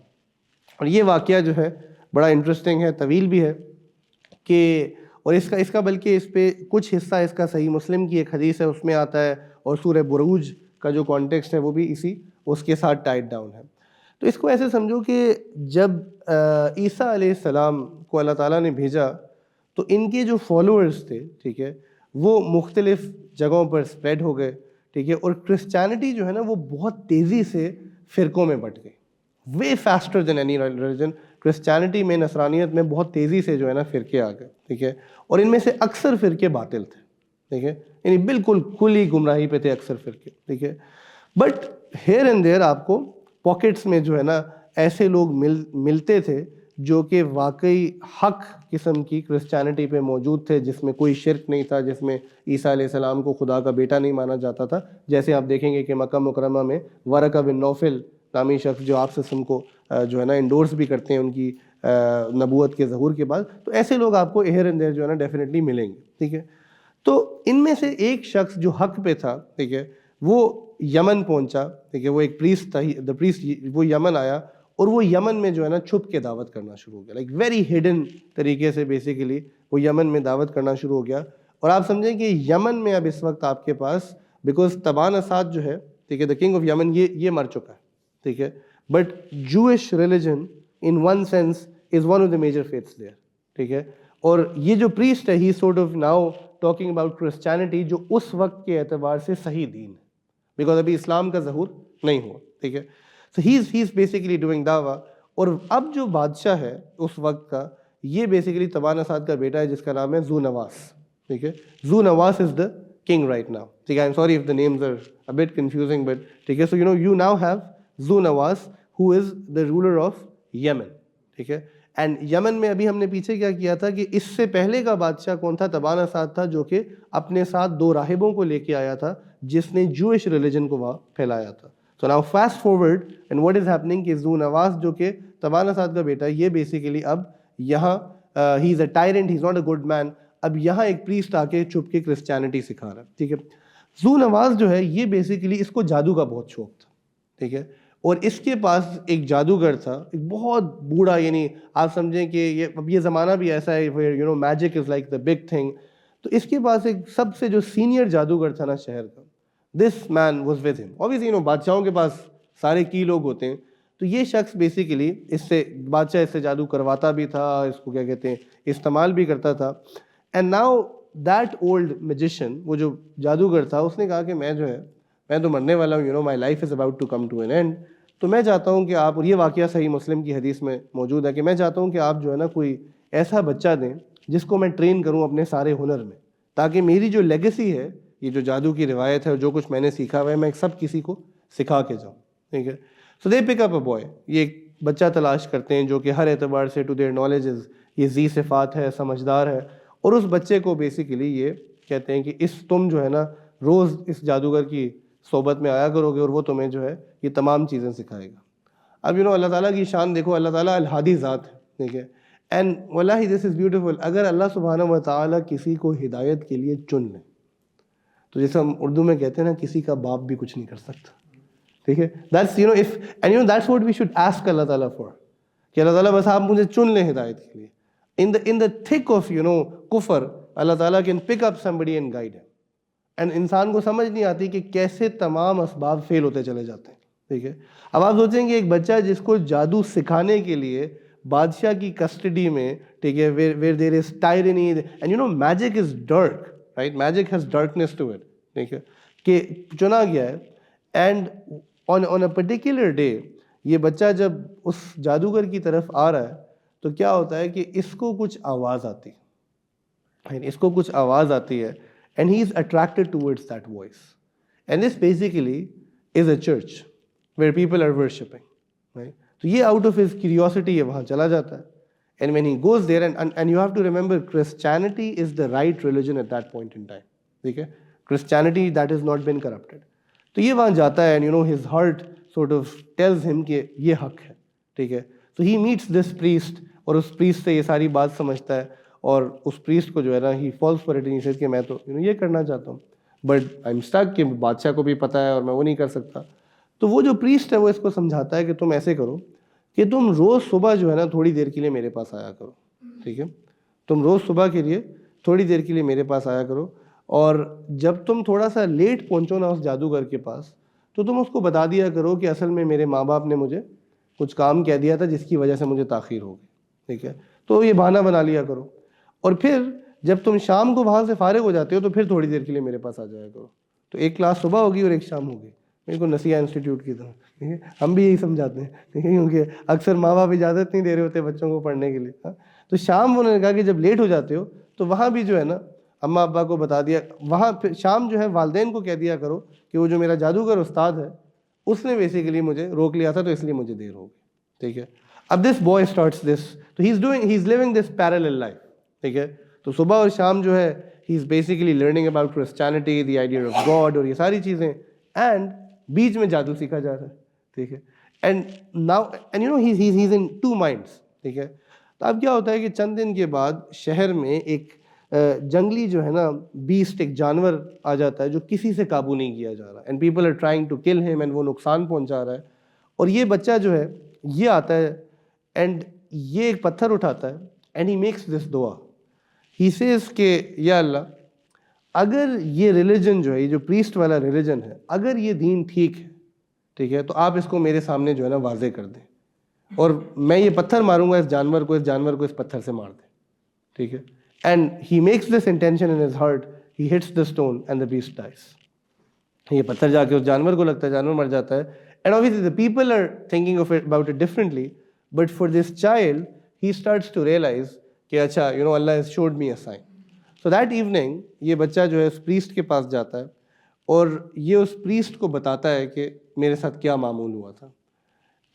اور یہ واقعہ جو ہے بڑا انٹرسٹنگ ہے, طویل بھی ہے, کہ اور اس کا بلکہ اس پہ کچھ حصہ اس کا صحیح مسلم کی ایک حدیث ہے اس میں آتا ہے, اور سورہ بروج کا جو کانٹیکسٹ ہے وہ بھی اس کے ساتھ ٹائٹ ڈاؤن ہے. تو اس کو ایسے سمجھو کہ جب عیسیٰ علیہ السلام کو اللہ تعالیٰ نے بھیجا تو ان کے جو فالوورز تھے, ٹھیک ہے, وہ مختلف جگہوں پر اسپریڈ ہو گئے. ٹھیک ہے. اور کرسچینٹی جو ہے نا وہ بہت تیزی سے فرقوں میں بٹ گئی, way faster than any religion. Christianity میں, نصرانیت میں بہت تیزی سے جو ہے نا فرقے آ گئے. ٹھیک ہے. اور ان میں سے اکثر فرقے باطل تھے. ٹھیک ہے, یعنی بالکل کھلی گمراہی پہ تھے اکثر فرقے. ٹھیک ہے. بٹ ہیئر اینڈ دیئر آپ کو پاکٹس میں جو ہے نا ایسے لوگ ملتے تھے جو کہ واقعی حق قسم کی کرسچینٹی پہ موجود تھے, جس میں کوئی شرک نہیں تھا, جس میں عیسیٰ علیہ السلام کو خدا کا بیٹا نہیں مانا جاتا تھا. جیسے آپ دیکھیں گے کہ مکہ مکرمہ میں ورقہ بن نوفل نامی شخص جو آپ سے کو جو ہے نا انڈورس بھی کرتے ہیں ان کی نبوت کے ظہور کے بعد, تو ایسے لوگ آپ کو ہیئر اینڈ دیئر جو ہے نا ڈیفینیٹلی ملیں گے. ٹھیک ہے. تو ان میں سے ایک شخص جو حق پہ تھا, ٹھیک ہے, وہ یمن پہنچا. ٹھیک ہے. وہ ایک پریسٹ تھا, دا پریسٹ, وہ یمن آیا, اور وہ یمن میں جو ہے نا چھپ کے دعوت کرنا شروع ہو گیا, لائک ویری ہڈن طریقے سے بیسیکلی وہ یمن میں دعوت کرنا شروع ہو گیا. اور آپ سمجھیں کہ یمن میں اب اس وقت آپ کے پاس, بیکاز طبان اساد جو ہے, ٹھیک ہے, دا کنگ آف یمن, یہ مر چکا ہے. ٹھیک ہے. But Jewish religion in one sense is one of the major faiths there. ٹھیک ہے. اور یہ جو پریسٹ ہے, he sort of now talking about Christianity, جو اس وقت کے اعتبار سے صحیح دین ہے, بیکاز ابھی اسلام کا ظہور نہیں ہوا. ٹھیک ہے. So he's basically doing دعویٰ. اور اب جو بادشاہ ہے اس وقت کا, یہ بیسیکلی طبان اساد کا بیٹا ہے جس کا نام ہے ذو نواس. ٹھیک ہے. ذو نواس از the king right now. ٹھیک ہے. I'm sorry if the names are a bit confusing, but ٹھیک ہے. So you now have ذو نواس who is the ruler of Yemen. ٹھیک ہے. اینڈ یمن میں ابھی ہم نے پیچھے کیا کیا تھا کہ اس سے پہلے کا بادشاہ کون تھا؟ طبان اساد تھا, جو کہ اپنے ساتھ 2 راہبوں کو لے کے آیا تھا, جس نے جوئش ریلیجن کو وہاں پھیلایا تھا. So now fast forward and what is happening کہ ذو نواس جو کہ طبان اساد کا بیٹا ہے, یہ بیسیکلی اب یہاں he is a tyrant, he is not a good man. اب یہاں ایک پریسٹ آ کے چھپ کے کرسچینٹی سکھا رہا ہے. ٹھیک ہے. ذو نواس جو ہے یہ بیسیکلی اس کو جادو کا بہت شوق تھا. ٹھیک ہے. اور اس کے پاس ایک جادوگر تھا, ایک بہت بوڑھا, یعنی آپ سمجھیں کہ اب یہ زمانہ بھی ایسا ہے magic is like the big thing. تو اس کے پاس ایک سب سے جو سینئر جادوگر تھا نا شہر کا, دس مین واز ود ہم. obviously بادشاہوں کے پاس سارے کی لوگ ہوتے ہیں, تو یہ شخص بیسیکلی بادشاہ اس سے جادو کرواتا بھی تھا, اس کو کیا کہتے ہیں استعمال بھی کرتا تھا. And now that old magician, وہ جو جادوگر تھا, اس نے کہا کہ میں تو مرنے والا ہوں, my life is about to come to an end. تو میں چاہتا ہوں کہ آپ, اور یہ واقعہ صحیح مسلم کی حدیث میں موجود ہے, کہ میں چاہتا ہوں کہ آپ جو ہے نا کوئی ایسا بچہ دیں جس کو میں ٹرین کروں اپنے سارے ہنر میں, تاکہ میری جو لیگیسی ہے، یہ جو جادو کی روایت ہے اور جو کچھ میں نے سیکھا ہوا ہے، میں سب کسی کو سکھا کے جاؤں. ٹھیک ہے. سو دے پک اپ اے بوائے. یہ ایک بچہ تلاش کرتے ہیں جو کہ ہر اعتبار سے ٹو دیئر نالجز یہ ذی صفات ہے، سمجھدار ہے. اور اس بچے کو بیسیکلی یہ کہتے ہیں کہ تم جو ہے نا روز اس جادوگر کی صحبت میں آیا کرو گے اور وہ تمہیں جو ہے یہ تمام چیزیں سکھائے گا. اب اللہ تعالیٰ کی شان دیکھو. اللہ تعالیٰ الہادی ذات ہے. ٹھیک ہے. اینڈ واللہ دس از بیوٹیفل. اگر اللہ سبحانہ و تعالیٰ کسی کو ہدایت کے لیے چن لیں تو جیسے ہم اردو میں کہتے ہیں نا، کسی کا باپ بھی کچھ نہیں کر سکتا. ٹھیک ہے. that's what we should ask اللہ تعالیٰ for, کہ اللہ تعالیٰ بس آپ مجھے چن لیں ہدایت کے لیے. in the thick of کفر, اللہ تعالیٰ can pick up somebody and guide him. And انسان کو سمجھ نہیں آتی کہ کیسے تمام اسباب فیل ہوتے چلے جاتے ہیں. ٹھیک ہے. اب آپ سوچیں کہ ایک بچہ جس کو جادو سکھانے کے لیے بادشاہ کی کسٹڈی میں، ٹھیک ہے، where there is tyranny and magic is dark, right? Magic has darkness to it. ٹھیک ہے. کہ چنا گیا ہے. And on a particular day یہ بچہ جب اس جادوگر کی طرف آ رہا ہے تو کیا ہوتا ہے کہ اس کو کچھ آواز آتی ہے and he is attracted towards that voice. And this basically is a church where people are worshipping, right? تو یہ out of his curiosity یہ وہاں چلا جاتا ہے. And when he goes there and you have to remember Christianity is the right religion at that point in time. ٹھیک ہے. Christianity that has not been corrupted. تو یہ وہاں جاتا ہے and his heart sort of tells him کہ یہ حق ہے. ٹھیک ہے. So he meets this priest اور اس priest سے یہ ساری بات سمجھتا ہے اور اس priest کو جو ہے نا he falls for it and he says کہ میں تو یہ کرنا چاہتا ہوں but I'm stuck کہ بادشاہ کو بھی پتہ ہے اور میں وہ نہیں کر سکتا. تو وہ جو priest ہے وہ اس کو سمجھاتا ہے کہ تم ایسے کرو کہ تم روز صبح جو ہے نا تھوڑی دیر کے لیے میرے پاس آیا کرو. ٹھیک ہے. تم روز صبح کے لیے تھوڑی دیر کے لیے میرے پاس آیا کرو اور جب تم تھوڑا سا لیٹ پہنچو نا اس جادوگر کے پاس تو تم اس کو بتا دیا کرو کہ اصل میں میرے ماں باپ نے مجھے کچھ کام کہہ دیا تھا جس کی وجہ سے مجھے تاخیر ہو گئی. ٹھیک ہے. تو یہ بہانہ بنا لیا کرو اور پھر جب تم شام کو وہاں سے فارغ ہو جاتے ہو تو پھر تھوڑی دیر کے لیے میرے پاس آ جایا کرو. تو ایک کلاس صبح ہوگی اور ایک شام ہوگی. میرے کو نسیہ انسٹیٹیوٹ کی طرح. ٹھیک ہے. ہم بھی یہی سمجھاتے ہیں. ٹھیک ہے. کیونکہ اکثر ماں باپ اجازت نہیں دے رہے ہوتے بچوں کو پڑھنے کے لیے. تو شام انہوں نے کہا کہ جب لیٹ ہو جاتے ہو تو وہاں بھی جو ہے نا اماں ابا کو بتا دیا, وہاں پھر شام جو ہے والدین کو کہہ دیا کرو کہ وہ جو میرا جادوگر استاد ہے اس نے بیسیکلی مجھے روک لیا تھا تو اس لیے مجھے دیر ہو گئی. ٹھیک ہے. اب دس بوائے اسٹارٹس دس, تو he is living this parallel life. ٹھیک ہے. تو صبح اور شام جو ہے he is basically learning about Christianity, the idea of God اور یہ ساری چیزیں, اینڈ بیچ میں جادو سیکھا جا رہا ہے. ٹھیک ہے. And now he is in two minds. ٹھیک ہے. تو اب کیا ہوتا ہے کہ چند دن کے بعد شہر میں ایک جنگلی جو ہے نا بیسٹ, ایک جانور آ جاتا ہے جو کسی سے قابو نہیں کیا جا رہا, and people are trying to kill ہم, اینڈ وہ نقصان پہنچا رہا ہے. اور یہ بچہ جو ہے یہ آتا ہے اینڈ یہ ایک پتھر اٹھاتا ہے اینڈ ہی میکس دس دعا. ہی سیز کہ یا اللہ, اگر یہ ریلیجن جو ہے, یہ جو پریسٹ والا ریلیجن ہے, اگر یہ دین ٹھیک ہے, ٹھیک ہے, تو آپ اس کو میرے سامنے جو ہے نا واضح کر دیں اور میں یہ پتھر ماروں گا اس جانور کو اس پتھر سے مار دیں. ٹھیک ہے. And he makes this intention in his heart, he hits the stone and the beast dies. یہ پتھر جا کے اس جانور کو لگتا ہے, جانور مر جاتا ہے. And obviously the people are thinking of it about it differently, but for this child he starts to realize کہ اچھا Allah has showed me a sign. So that evening یہ بچہ جو ہے اس priest کے پاس جاتا ہے اور یہ اس priest کو بتاتا ہے کہ میرے ساتھ کیا معمول ہوا تھا.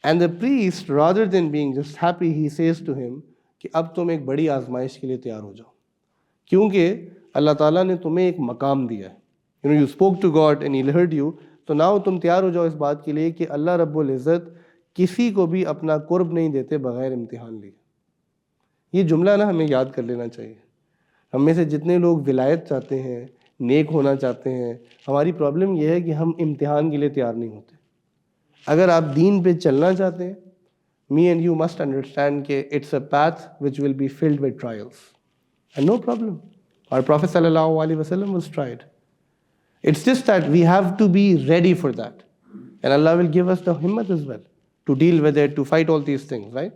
And the priest, rather than being just happy, he says to him کہ اب تم ایک بڑی آزمائش کے لیے تیار ہو جاؤ, کیونکہ اللہ تعالیٰ نے تمہیں ایک مقام دیا ہے. You spoke to God and he heard you. تو ناؤ تم تیار ہو جاؤ اس بات کے لیے کہ اللہ رب العزت کسی کو بھی اپنا قرب نہیں دیتے بغیر امتحان لیے. یہ جملہ نا ہمیں یاد کر لینا چاہیے. ہم میں سے جتنے لوگ ولایت چاہتے ہیں, نیک ہونا چاہتے ہیں, ہماری پرابلم یہ ہے کہ ہم امتحان کے لیے تیار نہیں ہوتے. اگر آپ دین پہ چلنا چاہتے ہیں, me and you must understand کہ it's a path which will be filled with trials. And no problem. Our Prophet sallallahu alaihi wasallam was tried. It's just that we have to be ready for that. And Allah will give us the himmat as well to deal with it, to fight all these things, right?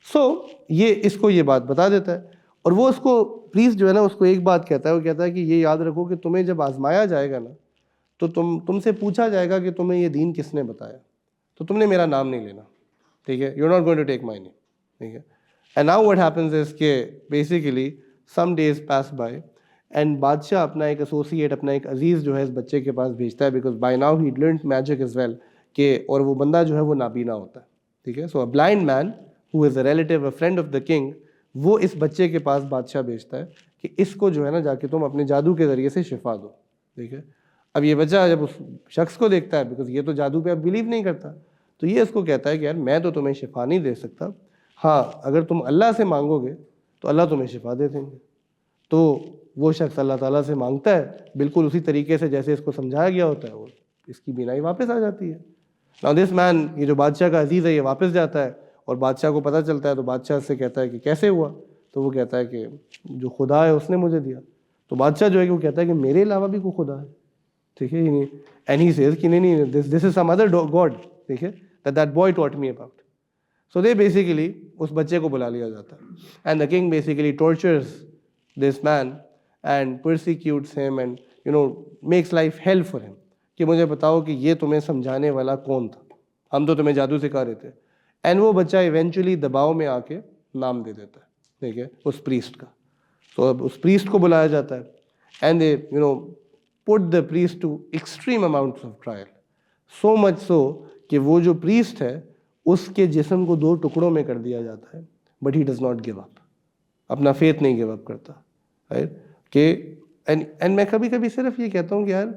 So, یہ اس کو یہ بات بتا دیتا ہے اور وہ اس کو پلیز جو ہے نا اس کو ایک بات کہتا ہے, وہ کہتا ہے کہ یہ یاد رکھو کہ تمہیں جب آزمایا جائے گا نا تو تم سے پوچھا جائے گا کہ تمہیں یہ دین کس نے بتایا, تو تم نے میرا نام نہیں لینا. ٹھیک ہے. You're not going to take my name. ٹھیک ہے. And now what happens is کہ basically some days pass by and بادشاہ اپنا ایک ایسوسیٹ، اپنا ایک عزیز جو ہے اس بچے کے پاس بھیجتا ہے، because by now he learned magic as well, کہ اور وہ بندہ جو ہے وہ نابینا ہوتا ہے. ٹھیک ہے. So a blind man who is a relative, a friend of the king, وہ اس بچے کے پاس بادشاہ بھیجتا ہے کہ اس کو جو ہے نا جا کے تم اپنے جادو کے ذریعے سے شفا دو. ٹھیک ہے. اب یہ بچہ جب اس شخص کو دیکھتا ہے، بیکاز یہ تو جادو پہ اب بلیو نہیں کرتا، تو یہ اس کو کہتا ہے کہ یار میں تو تمہیں شفا نہیں دے سکتا، ہاں اگر تم اللہ سے مانگو گے تو اللہ تمہیں شفا دے دیں گے. تو وہ شخص اللہ تعالیٰ سے مانگتا ہے بالکل اسی طریقے سے جیسے اس کو سمجھایا گیا ہوتا ہے، وہ اس کی بینائی واپس آ جاتی ہے. Now this man، یہ جو بادشاہ کا عزیز ہے، یہ واپس جاتا ہے اور بادشاہ کو پتہ چلتا ہے، تو بادشاہ سے کہتا ہے کہ کیسے ہوا؟ تو وہ کہتا ہے کہ جو خدا ہے اس نے مجھے دیا. تو بادشاہ جو ہے وہ کہتا ہے کہ میرے علاوہ بھی کوئی خدا ہے. ٹھیک ہے. اینڈ ہی سیز کہ نہیں، دس از سم ادر گاڈ. ٹھیک ہے. That boy taught me about. So they basically اس بچے کو بلا لیا جاتا ہے، and the king basically tortures this man and persecutes him and makes life hell for him, کہ مجھے بتاؤ کہ یہ تمہیں سمجھانے والا کون تھا، ہم تو تمہیں جادو سکھا رہے تھے. اینڈ وہ بچہ ایونچولی دباؤ میں آ کے نام دے دیتا ہے. ٹھیک ہے. اس پریسٹ کا. تو اب اس پریسٹ کو بلایا جاتا ہے، and they put the priest to extreme amounts of trial, so much so کہ وہ جو priest ہے اس کے جسم کو 2 ٹکڑوں میں کر دیا جاتا ہے، but he does not give up، اپنا faith نہیں give up کرتا. کہ and میں کبھی کبھی صرف یہ کہتا ہوں کہ یار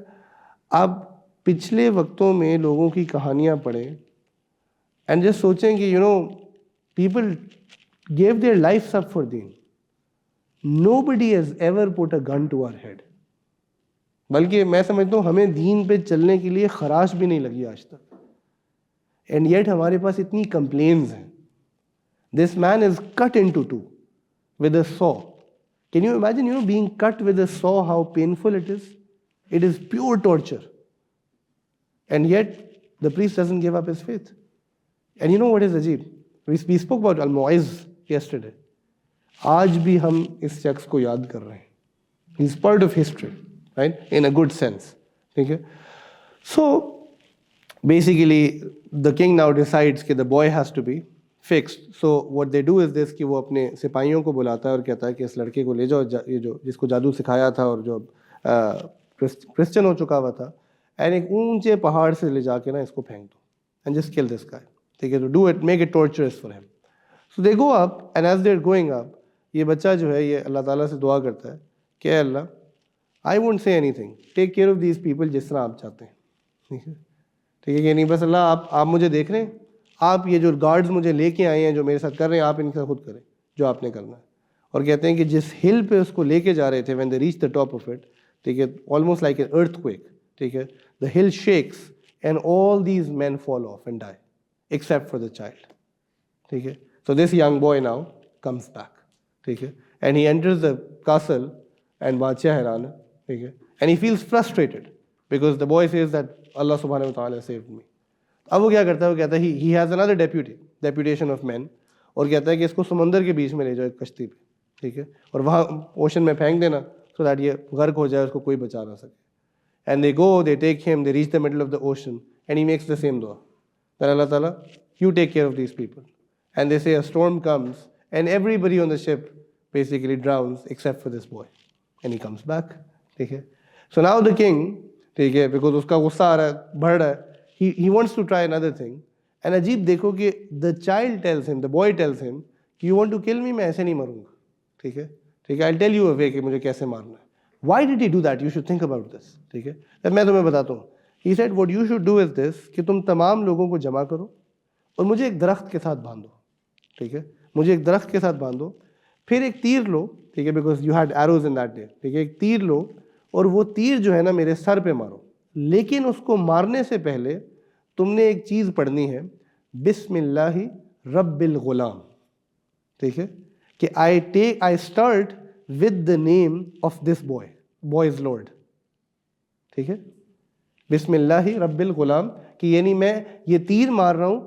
آپ پچھلے وقتوں میں لوگوں کی کہانیاں پڑھیں اینڈ جسٹ سوچیں کہ people gave their lives up for deen. Nobody has ever put a gun to our head. بلکہ میں سمجھتا ہوں ہمیں دین پہ چلنے کے لیے خراش بھی نہیں لگی آج تک، اینڈ یٹ ہمارے پاس اتنی کمپلینز ہیں. This man is cut into 2 with a saw. Can you imagine being cut with a saw, how painful it is? It is pure torture. And yet the priest doesn't give up his faith. And you know what is عجیب؟ We spoke about Al-Mu'izz yesterday. آج بھی ہم اس شخص کو یاد کر رہے ہیں. He's part of history, right? In a good sense. ٹھیک ہے. So basically the king now decides کہ the boy has to be fixed. So what they do is this کہ وہ اپنے سپاہیوں کو بلاتا ہے اور کہتا ہے کہ اس لڑکے کو لے جاؤ، یہ جو جس کو جادو سکھایا تھا اور جو کرسچن ہو چکا ہوا تھا، اینڈ ایک اونچے پہاڑ سے لے جا کے نا اس کو پھینک دو اینڈ جسٹ کل دس گائے. ٹھیک ہے. To do it, make it tortures for him. So they go up and as they are going up, یہ بچہ جو ہے یہ اللہ تعالیٰ سے دعا کرتا ہے کہ اے اللہ، I won't say anything, take care of these people جس طرح آپ چاہتے ہیں. ٹھیک ہے. ٹھیک ہے کہ نہیں، بس اللہ آپ مجھے دیکھ رہے ہیں، آپ یہ جو گارڈز مجھے لے کے آئے ہیں جو میرے ساتھ کر رہے ہیں، آپ ان سے خود کریں جو آپ نے کرنا ہے. اور کہتے ہیں کہ جس ہل پہ اس کو لے کے جا رہے تھے، when they reach the top of it, ٹھیک ہے، almost like an earthquake. ٹھیک ہے. The hill shakes and all these men fall off and die except for the child. ٹھیک ہے. So this young boy now comes back. ٹھیک ہے. And he enters the castle and بادشاہ حیران ہے. ٹھیک ہے. And he feels frustrated because the boy says that اللہ سبحانہ وتعالیٰ سیوڈ می. اب وہ کیا کرتا ہے، وہ کہتا ہے he has another deputation of men, اور کہتا ہے کہ اس کو سمندر کے بیچ میں لے جاؤ ایک کشتی پہ. ٹھیک ہے. اور وہاں اوشن میں پھینک دینا سو دیٹ یہ غرق ہو جائے، اس کو کوئی بچا نہ سکے. And they go, they take him, they reach the middle of the ocean and he makes the same دعا دیٹ اللہ تعالیٰ you take care of these people. And they say a storm comes and everybody on the ship basically drowns except for this boy and he comes back. ٹھیک ہے. سو ناؤ دا کنگ، ٹھیک ہے، بیکاز اس کا غصہ آ رہا ہے، بڑھ رہا ہے، he wants to try another thing. And عجیب دیکھو کہ the child tells him, the boy tells him کہ you want to kill me، میں ایسے نہیں مروں گا. ٹھیک ہے. ٹھیک ہے. I'll tell you a way کہ مجھے کیسے مارنا ہے. Why did he do that? You should think about this. ٹھیک ہے. میں تمہیں بتاتا ہوں. He said what you should do is this کہ تم تمام لوگوں کو جمع کرو اور مجھے ایک درخت کے ساتھ باندھو. ٹھیک ہے. مجھے ایک درخت کے ساتھ باندھو، پھر ایک تیر لو. ٹھیک ہے. Because you had arrows in that day. ٹھیک ہے. ایک تیر لو اور وہ تیر جو ہے نا میرے سر پہ مارو، لیکن اس کو مارنے سے پہلے تم نے ایک چیز پڑھنی ہے، بسم اللہ رب الغلام. ٹھیک ہے. کہ I start with the name of this boy's Lord. ٹھیک ہے. بسم اللہ رب الغلام، کہ یعنی میں یہ تیر مار رہا ہوں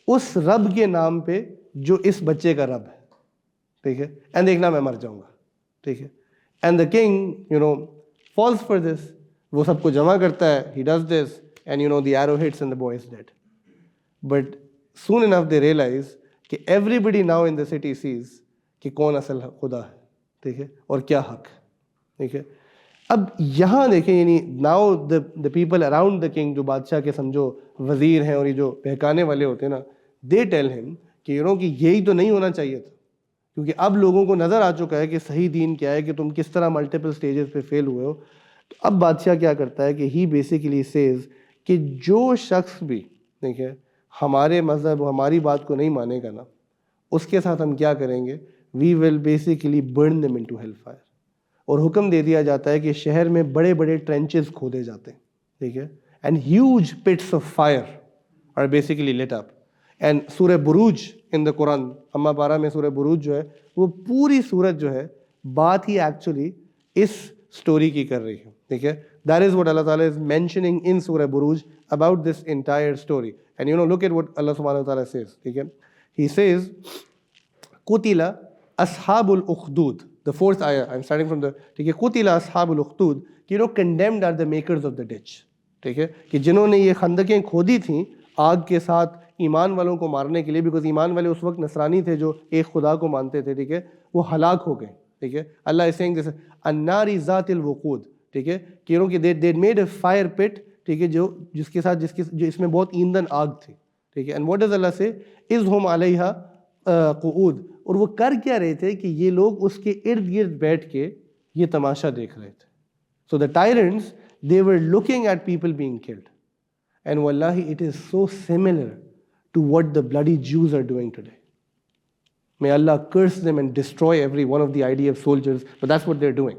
اس رب کے نام پہ جو اس بچے کا رب ہے. ٹھیک ہے. اینڈ دیکھنا میں مر جاؤں گا. ٹھیک ہے. And the king falls for this. وہ سب کو جمع کرتا ہے. He does this. And the arrow hits and the boy is dead. But soon enough they realize کہ everybody now in the city sees کہ کون اصل خدا ہے. ٹھیک ہے. اور کیا حق. ٹھیک ہے. اب یہاں دیکھیں یعنی now the people around the king, جو بادشاہ کے سمجھو وزیر ہیں اور یہ جو بہکانے والے ہوتے ہیں نا، دے ٹیل ہم کہ کہ یہی تو نہیں ہونا چاہیے تھا، کیونکہ اب لوگوں کو نظر آ چکا ہے کہ صحیح دین کیا ہے، کہ تم کس طرح ملٹیپل سٹیجز پہ فیل ہوئے ہو. تو اب بادشاہ کیا کرتا ہے کہ ہی بیسیکلی سیز کہ جو شخص بھی ٹھیک ہے ہمارے مذہب ہماری بات کو نہیں مانے گا نا، اس کے ساتھ ہم کیا کریں گے، we will basically burn them into hell fire. اور حکم دے دیا جاتا ہے کہ شہر میں بڑے بڑے ٹرینچز کھودے جاتے ہیں، ٹھیک ہے، and huge pits of fire are basically lit up. And سورہ بروج ان دا قرآن، اما پارہ میں سورہ بروج جو ہے وہ پوری سورت جو ہے بات ہی ایکچولی اس سٹوری کی کر رہی ہے، ٹھیک ہے. دیٹ از واٹ اللہ تعالیٰ از مینشننگ ان سورہ بروج about this entire story. And look at what اللہ سبحانہ وتعالیٰ سیز، ٹھیک ہے. ہی سیز قتل اصحاب الاخدود. The fourth ayah, I'm starting from the, ٹھیک ہے، قتل اصحاب الاخدود، کہ condemned are the makers of the ditch. ٹھیک ہے، کہ جنہوں نے یہ خندقیں کھودی تھیں آگ کے ساتھ ایمان والوں کو مارنے کے لیے، بیکاز ایمان والے اس وقت نصرانی تھے جو ایک خدا کو مانتے تھے، ٹھیک ہے، وہ ہلاک ہو گئے. ٹھیک ہے، اللہ is saying this النار ذات الوقود، ٹھیک ہے، کہ they made a fire pit، ٹھیک ہے، جو اس میں بہت ایندھن آگ تھی. ٹھیک ہے. And what does Allah say؟ اذ ہم علیہا قعود. اور وہ کر کیا رہے تھے کہ یہ لوگ اس کے ارد گرد بیٹھ کے یہ تماشا دیکھ رہے تھے. So the tyrants, they were looking at people being killed. And wallahi, it is so similar to what the bloody Jews are doing today. May Allah curse them and destroy every one of the IDF soldiers, but that's what they're doing.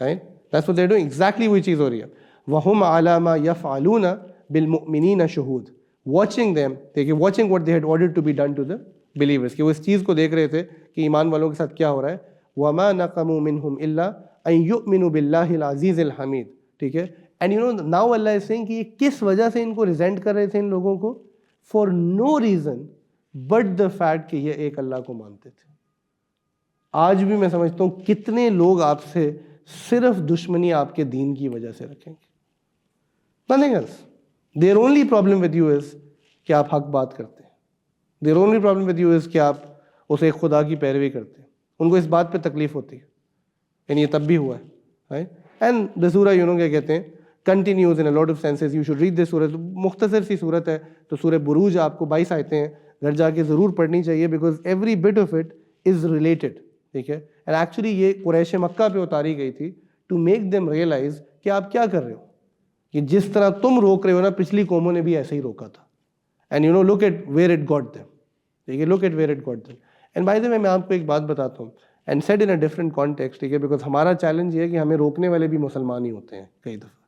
Right? That's what they're doing. Exactly which is over here. وَهُمْ عَلَى مَا يَفْعَلُونَ بِالْمُؤْمِنِينَ شُهُودٌ. Watching them, watching what they had ordered to be done to the believers, کہ وہ اس چیز کو دیکھ رہے تھے کہ ایمان والوں کے ساتھ کیا ہو رہا ہے. وَمَا نَقَمُوا مِنْهُمْ إِلَّا أَن يُؤْمِنُوا بِاللَّهِ الْعَزِيزِ الْحَمِيدِ. ٹھیک ہے. And now Allah is saying کہ یہ کس وجہ سے ان کو ریزینٹ کر رہے تھے ان لوگوں کو؟ for no reason but the fact کہ یہ ایک اللہ کو مانتے تھے. آج بھی میں سمجھتا ہوں کتنے لوگ آپ سے صرف دشمنی آپ کے دین کی وجہ سے رکھیں گے. nothing else. Their only problem with you is کہ آپ حق بات کرتے ہیں. Their only problem with you is کہ آپ اسے ایک خدا کی پیروی کرتے ہیں. ان کو اس بات پہ تکلیف ہوتی ہے. یعنی یہ تب بھی ہوا ہے. And the surah کیا کہتے ہیں continues in a lot of senses. You should read this surah. مختصر سی صورت ہے تو سورہ بروج آپ کو 22 آیتیں ہیں، گھر جا کے ضرور پڑھنی چاہیے because every bit of it is related. ٹھیک ہے. And actually یہ قریش مکہ پہ اتاری گئی تھی to make them realize کہ آپ کیا کر رہے ہو، کہ جس طرح تم روک رہے ہو نا پچھلی قوموں نے بھی ایسے ہی روکا تھا. And look at where it got them. ٹھیک ہے. Look at where it got them. And by the way میں آپ کو ایک بات بتاتا ہوں and said in a different context. ٹھیک ہے. because ہمارا چیلنج یہ ہے کہ ہمیں روکنے والے بھی مسلمان ہی ہوتے ہیں کئی دفعہ.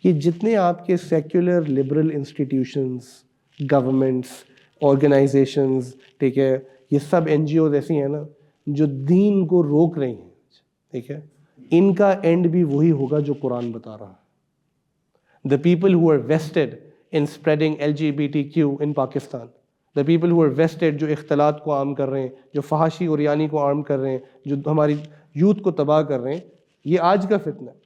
یہ جتنے آپ کے secular liberal institutions, governments, organizations, ٹھیک ہے، یہ سب NGOs ایسی ہیں نا جو دین کو روک رہی ہیں. ٹھیک ہے. ان کا اینڈ بھی وہی ہوگا جو قرآن بتا رہا ہے. The people who are vested in spreading LGBTQ in Pakistan, the people who are vested جو اختلاط کو عام کر رہے ہیں، جو فحاشی اور یعنی کو عام کر رہے ہیں، جو ہماری یوتھ کو تباہ کر رہے ہیں، یہ آج کا فتنہ ہے.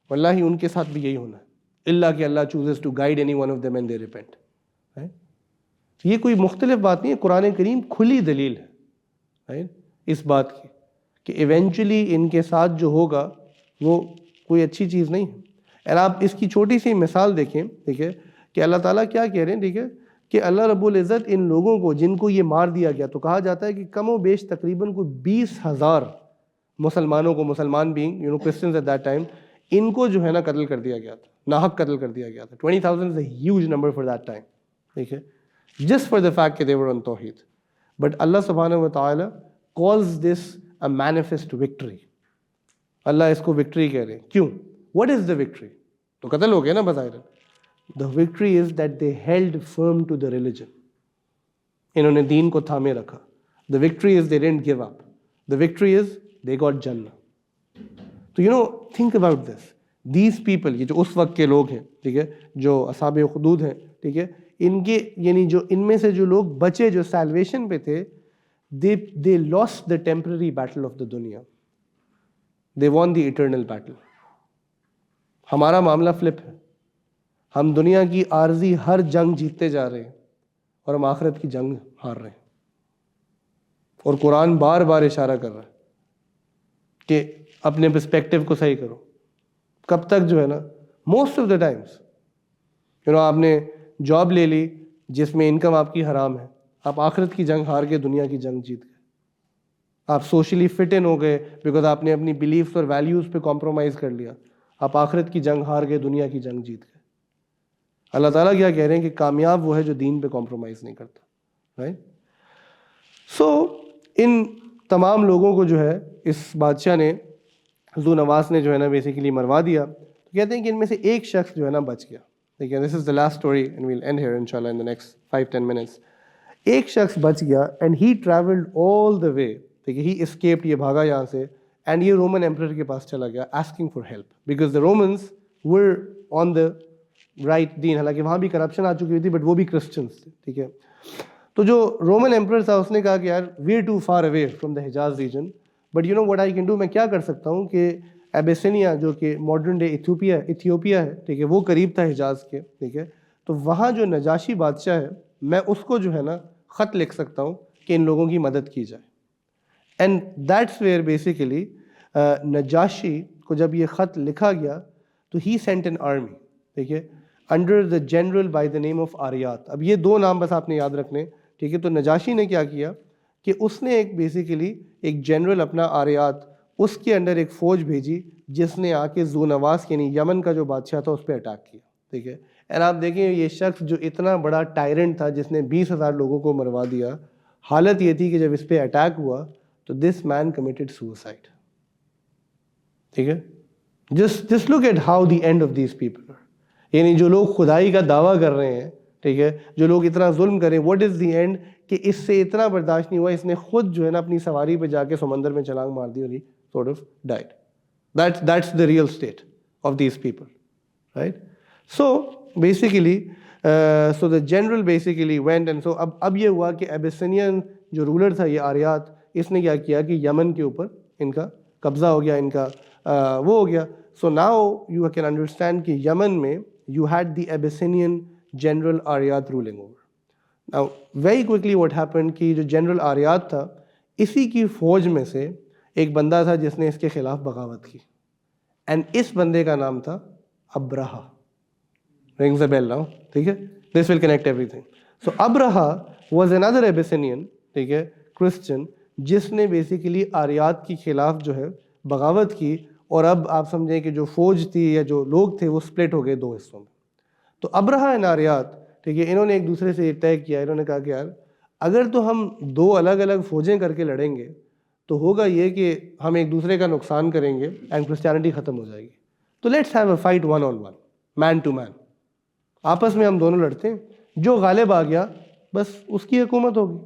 واللہ ان کے ساتھ بھی یہی ہونا ہے. اللہ کہ اللہ chooses to guide any one of them and they repent. یہ کوئی مختلف بات نہیں ہے. قرآن کریم کھلی دلیل ہے اس بات کی کہ ایونچولی ان کے ساتھ جو ہوگا وہ کوئی اچھی چیز نہیں ہے. اور آپ اس کی چھوٹی سی مثال دیکھیں. ٹھیک ہے کہ اللہ تعالیٰ کیا کہہ رہے ہیں. ٹھیک ہے کہ اللہ رب العزت ان لوگوں کو جن کو یہ مار دیا گیا، تو کہا جاتا ہے کہ کم و بیش تقریباً کوئی 20,000 مسلمانوں کو، مسلمان being Christians at that time، ان کو جو ہے نا قتل کر دیا گیا تھا، ناحق قتل کر دیا گیا تھا. 20,000 is a huge number for that time. ٹھیک ہے. just for the fact کہ they were on توحید. but اللہ سبحانہ و تعالی calls this a manifest victory. اللہ اس کو وکٹری کہہ رہے ہیں. کیوں؟ what is the victory؟ تو قتل ہو گیا نا بظاہر. the victory is that they held firm to the religion. انہوں نے دین کو تھامے رکھا. the victory is they didn't give up. the victory is they got Jannah. تو think about this. these people، یہ جو اس وقت کے لوگ ہیں، ٹھیک ہے، جو اصحاب اخدود ہیں، ٹھیک ہے، ان کے یعنی جو ان میں سے جو لوگ بچے جو سیلویشن پہ تھے، they lost the temporary battle of the dunya. they won the eternal battle. ہمارا معاملہ فلپ ہے. ہم دنیا کی عارضی ہر جنگ جیتتے جا رہے ہیں اور ہم آخرت کی جنگ ہار رہے ہیں. اور قرآن بار بار اشارہ کر رہا ہے کہ اپنے پرسپیکٹیو کو صحیح کرو. کب تک جو ہے نا موسٹ آف دا ٹائمس آپ نے جاب لے لی جس میں انکم آپ کی حرام ہے, آپ آخرت کی جنگ ہار کے دنیا کی جنگ جیت گئے. آپ سوشلی فٹ ان ہو گئے بیکاز آپ نے اپنی بلیفس اور ویلیوز پہ کمپرومائز کر لیا, آپ آخرت کی جنگ ہار گئے, دنیا کی جنگ جیت گئے. اللہ تعالیٰ کیا کہہ رہے ہیں کہ کامیاب وہ ہے جو دین پہ کمپرومائز نہیں کرتا, رائٹ. سو ان تمام لوگوں کو جو ہے اس بادشاہ نے, ذو نواس نے جو ہے نا بیسیکلی مروا دیا. تو کہتے ہیں کہ ان میں سے ایک شخص جو ہے نا بچ گیا. ٹھیک ہے, this is the last story and we'll end here انشاءاللہ ان دا نیکسٹ 5-10 منٹس. ایک شخص بچ گیا اینڈ ہی ٹریولڈ آل دا وے. ٹھیک ہے, ہی اسکیپڈ, یہ بھاگا یہاں سے, اینڈ یہ رومن ایمپرر کے پاس چلا گیا asking for help because the Romans were on the right دین. حالانکہ وہاں بھی کرپشن آ چکی تھی بٹ وہ بھی کرسچنس تھے. ٹھیک ہے, تو جو رومن ایمپرر تھا اس نے کہا کہ یار we are too far away from the Hijaz region, but you know what I can do, میں کیا کر سکتا ہوں کہ ایبیسینیا جو کہ ماڈرن ڈے ایتھیوپیا ہے, ٹھیک ہے, وہ قریب تھا حجاز کے. ٹھیک ہے, تو وہاں جو نجاشی بادشاہ ہے میں اس کو جو ہے نا خط لکھ سکتا ہوں کہ ان لوگوں کی مدد کی جائے. And that's where basically Najashi کو جب یہ خط لکھا گیا تو ہی سینٹ این آرمی. ٹھیک ہے, under the general by the name of Aryat. اب یہ دو نام بس آپ نے یاد رکھنے. ٹھیک ہے, تو نجاشی نے کیا کیا کہ اس نے ایک بیسیکلی ایک جنرل اپنا آریات, اس کے انڈر ایک فوج بھیجی جس نے آ کے ذو نواس یعنی یمن کا جو بادشاہ تھا اس پہ اٹیک کیا. ٹھیک ہے, اینڈ آپ دیکھیں یہ شخص جو اتنا بڑا ٹائرنٹ تھا جس نے 20,000 لوگوں کو مروا دیا, حالت یہ تھی کہ جب اس پہ اٹیک ہوا تو دس مین کمیٹڈ سوسائڈ. ٹھیک ہے, just look at how the end of these people. یعنی جو لوگ خدائی کا دعویٰ کر رہے ہیں, ٹھیک ہے, جو لوگ اتنا ظلم کریں, واٹ از دی اینڈ کہ اس سے اتنا برداشت نہیں ہوا, اس نے خود جو ہے نا اپنی سواری پہ جا کے سمندر میں چھلانگ مار دی اور he sort of died. That's the real state of these people, right? So basically, so the general basically went and so اب یہ ہوا کہ ایبیسینین جو رولر تھا یہ آریات, اس نے کیا کیا کہ یمن کے اوپر ان کا قبضہ ہو گیا, ان کا وہ ہو گیا. So now you can understand کہ یمن میں you had the Abyssinian general آریات ruling over. Now very quickly what happened کہ جو جنرل آریات تھا اسی کی فوج میں سے ایک بندہ تھا جس نے اس کے خلاف بغاوت کی, اینڈ اس بندے کا نام تھا ابرہا. رنگز اے بیل ناؤ. ٹھیک ہے, دس ول کنیکٹ ایوری تھنگ. So Abraha was under Abyssinian, ٹھیک ہے, کرسچن, جس نے بیسیکلی آریات کے خلاف جو ہے بغاوت کی. اور اب آپ سمجھیں کہ جو فوج تھی یا جو لوگ تھے وہ سپلٹ ہو گئے دو حصوں میں. تو ابرہا اینڈ آریات, ٹھیک ہے, انہوں نے ایک دوسرے سے طے کیا, انہوں نے کہا کہ یار اگر تو ہم دو الگ الگ فوجیں کر کے لڑیں گے تو ہوگا یہ کہ ہم ایک دوسرے کا نقصان کریں گے اینڈ کرسچینٹی ختم ہو جائے گی. تو let's have a fight 1-on-1, man to man. آپس میں ہم دونوں لڑتے ہیں, جو غالب آ گیا بس اس کی حکومت ہوگی.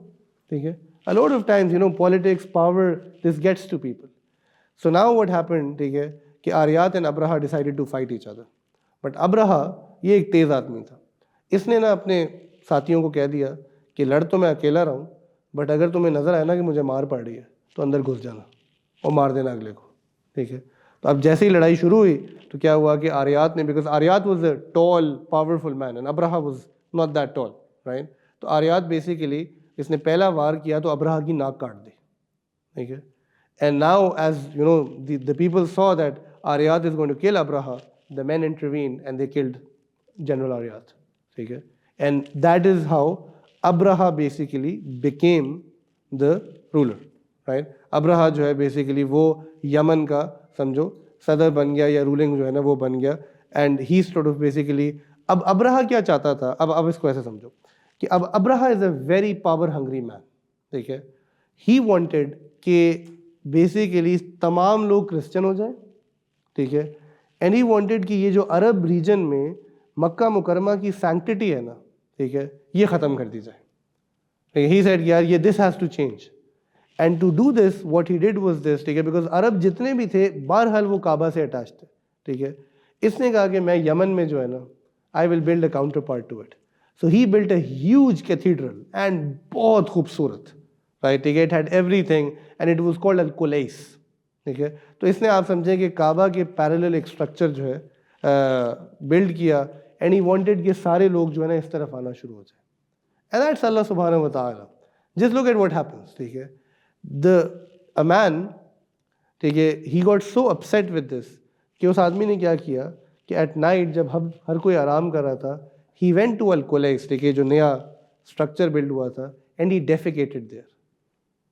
ٹھیک ہے, a lot of times politics, power, this gets to people. So now what happened, ٹھیک ہے, کہ Aryat and Abraha decided to fight each other. But Abraha یہ ایک تیز آدمی تھا, اس نے نا اپنے ساتھیوں کو کہہ دیا کہ لڑ تو میں اکیلا رہا ہوں, بٹ اگر تمہیں نظر آئے نا کہ مجھے مار پڑ رہی ہے تو اندر گھس جانا اور مار دینا اگلے کو. ٹھیک ہے, تو اب جیسے ہی لڑائی شروع ہوئی تو کیا ہوا کہ آریات نے, because Aryat was a tall powerful man and Abraha was not that tall, right. تو آریات بیسیکلی اس نے پہلا وار کیا تو ابرہا کی ناک کاٹ دی. ٹھیک ہے, and now as you know the people saw that Aryat is going to kill Abraha, the men intervened and they killed General Aryat. ٹھیک ہے, and that is how ابرہا basically became the ruler, right. ابرہا جو ہے بیسیکلی وہ یمن کا سمجھو صدر بن گیا یا رولنگ جو ہے نا وہ بن گیا, and he sort of basically. اب ابرہا کیا چاہتا تھا, اب اس کو ایسے سمجھو کہ اب ابرہا از اے ویری پاور ہنگری مین. ٹھیک ہے, ہی وانٹیڈ کہ بیسیکلی تمام لوگ کرسچن ہو جائیں. ٹھیک ہے, اینڈ ہی وانٹیڈ کہ یہ جو عرب ریجن میں مکہ مکرمہ کی سینکٹیٹی ہے نا, ٹھیک ہے, یہ ختم کر دی جائے. ہی سیڈ یار یہ this has to change. And to do this what he did was this, ٹھیک ہے, بیکاز عرب جتنے بھی تھے بہرحال وہ کعبہ سے اٹیچ تھے. ٹھیک ہے, اس نے کہا کہ میں یمن میں جو ہے نا I will build a counterpart to it. So he build a huge cathedral and بہت خوبصورت, رائٹ. ٹھیک ہے, it had everything and it was called الکولیس. ٹھیک ہے, تو اس نے آپ سمجھیں کہ کعبہ کے پیرالل ایک اسٹرکچر جو ہے بلڈ کیا, اینڈ ہی وانٹیڈ کہ سارے لوگ جو ہے نا اس طرف آنا شروع ہو جائیں. اینڈ دیٹس اللہ سبحانہ و تعالیٰ. Just look at what happens. ٹھیک ہے, a man, ٹھیک ہے. He got so upset with this کہ اس آدمی نے کیا کیا کہ ایٹ نائٹ جب ہر کوئی آرام کر رہا تھا, ہی وینٹ ٹو الکولیکس, ٹھیک ہے, جو نیا اسٹرکچر بلڈ ہوا تھا, اینڈ ہی ڈیفیکیٹڈ دیئر.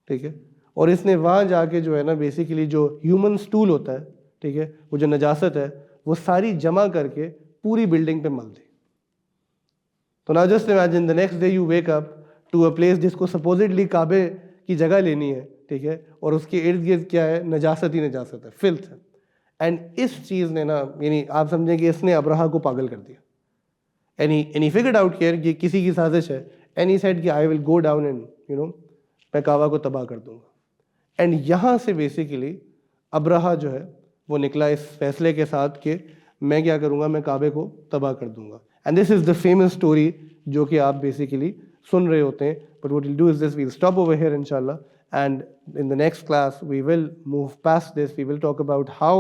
ٹھیک ہے, اور اس نے وہاں جا کے جو ہے نا بیسیکلی جو ہیومن اسٹول ہوتا ہے, ٹھیک ہے, وہ جو نجاست ہے وہ ساری جمع کر کے پوری بلڈنگ پہ مل دی. تو نا just imagine the next day you wake up to a place جس کو سپوزڈلی کعبے کی جگہ لینی ہے, ٹھیک ہے, اور اس کے ارد گرد کیا ہے, نجاست ہی نجاست ہے, فلتھ ہے. اینڈ اس چیز نے نا, یعنی آپ سمجھیں کہ اس نے ابرہا کو پاگل کر دیا. اینی فگرڈ آؤٹ کیئر کہ کسی کی سازش ہے, اینی سیڈ کہ آئی ول گو ڈاؤن اینڈ میں کعبہ کو تباہ کر دوں گا. اینڈ یہاں سے بیسیکلی ابرہا جو ہے وہ نکلا اس فیصلے کے ساتھ کہ میں کیا کروں گا, میں کعبے کو تباہ کر دوں گا. And this is the famous story جو کہ آپ بیسیکلی سن رہے ہوتے ہیں. But what we'll do is this, we'll stop over here ان شاء اللہ, and in the next class we will move past this. We will talk about how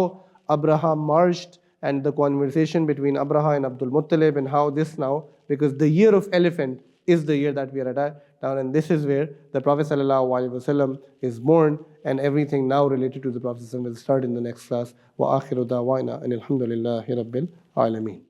Abraha marched and the conversation between Abraha and Abdul Muttalib, and how this now, because the year of elephant is the year that we are at now, and this is where the Prophet sallallahu alaihi wasallam is born, and everything now related to the Prophet will start in the next class. Wa akhiru da'wana and alhamdulillahi rabbil alamin.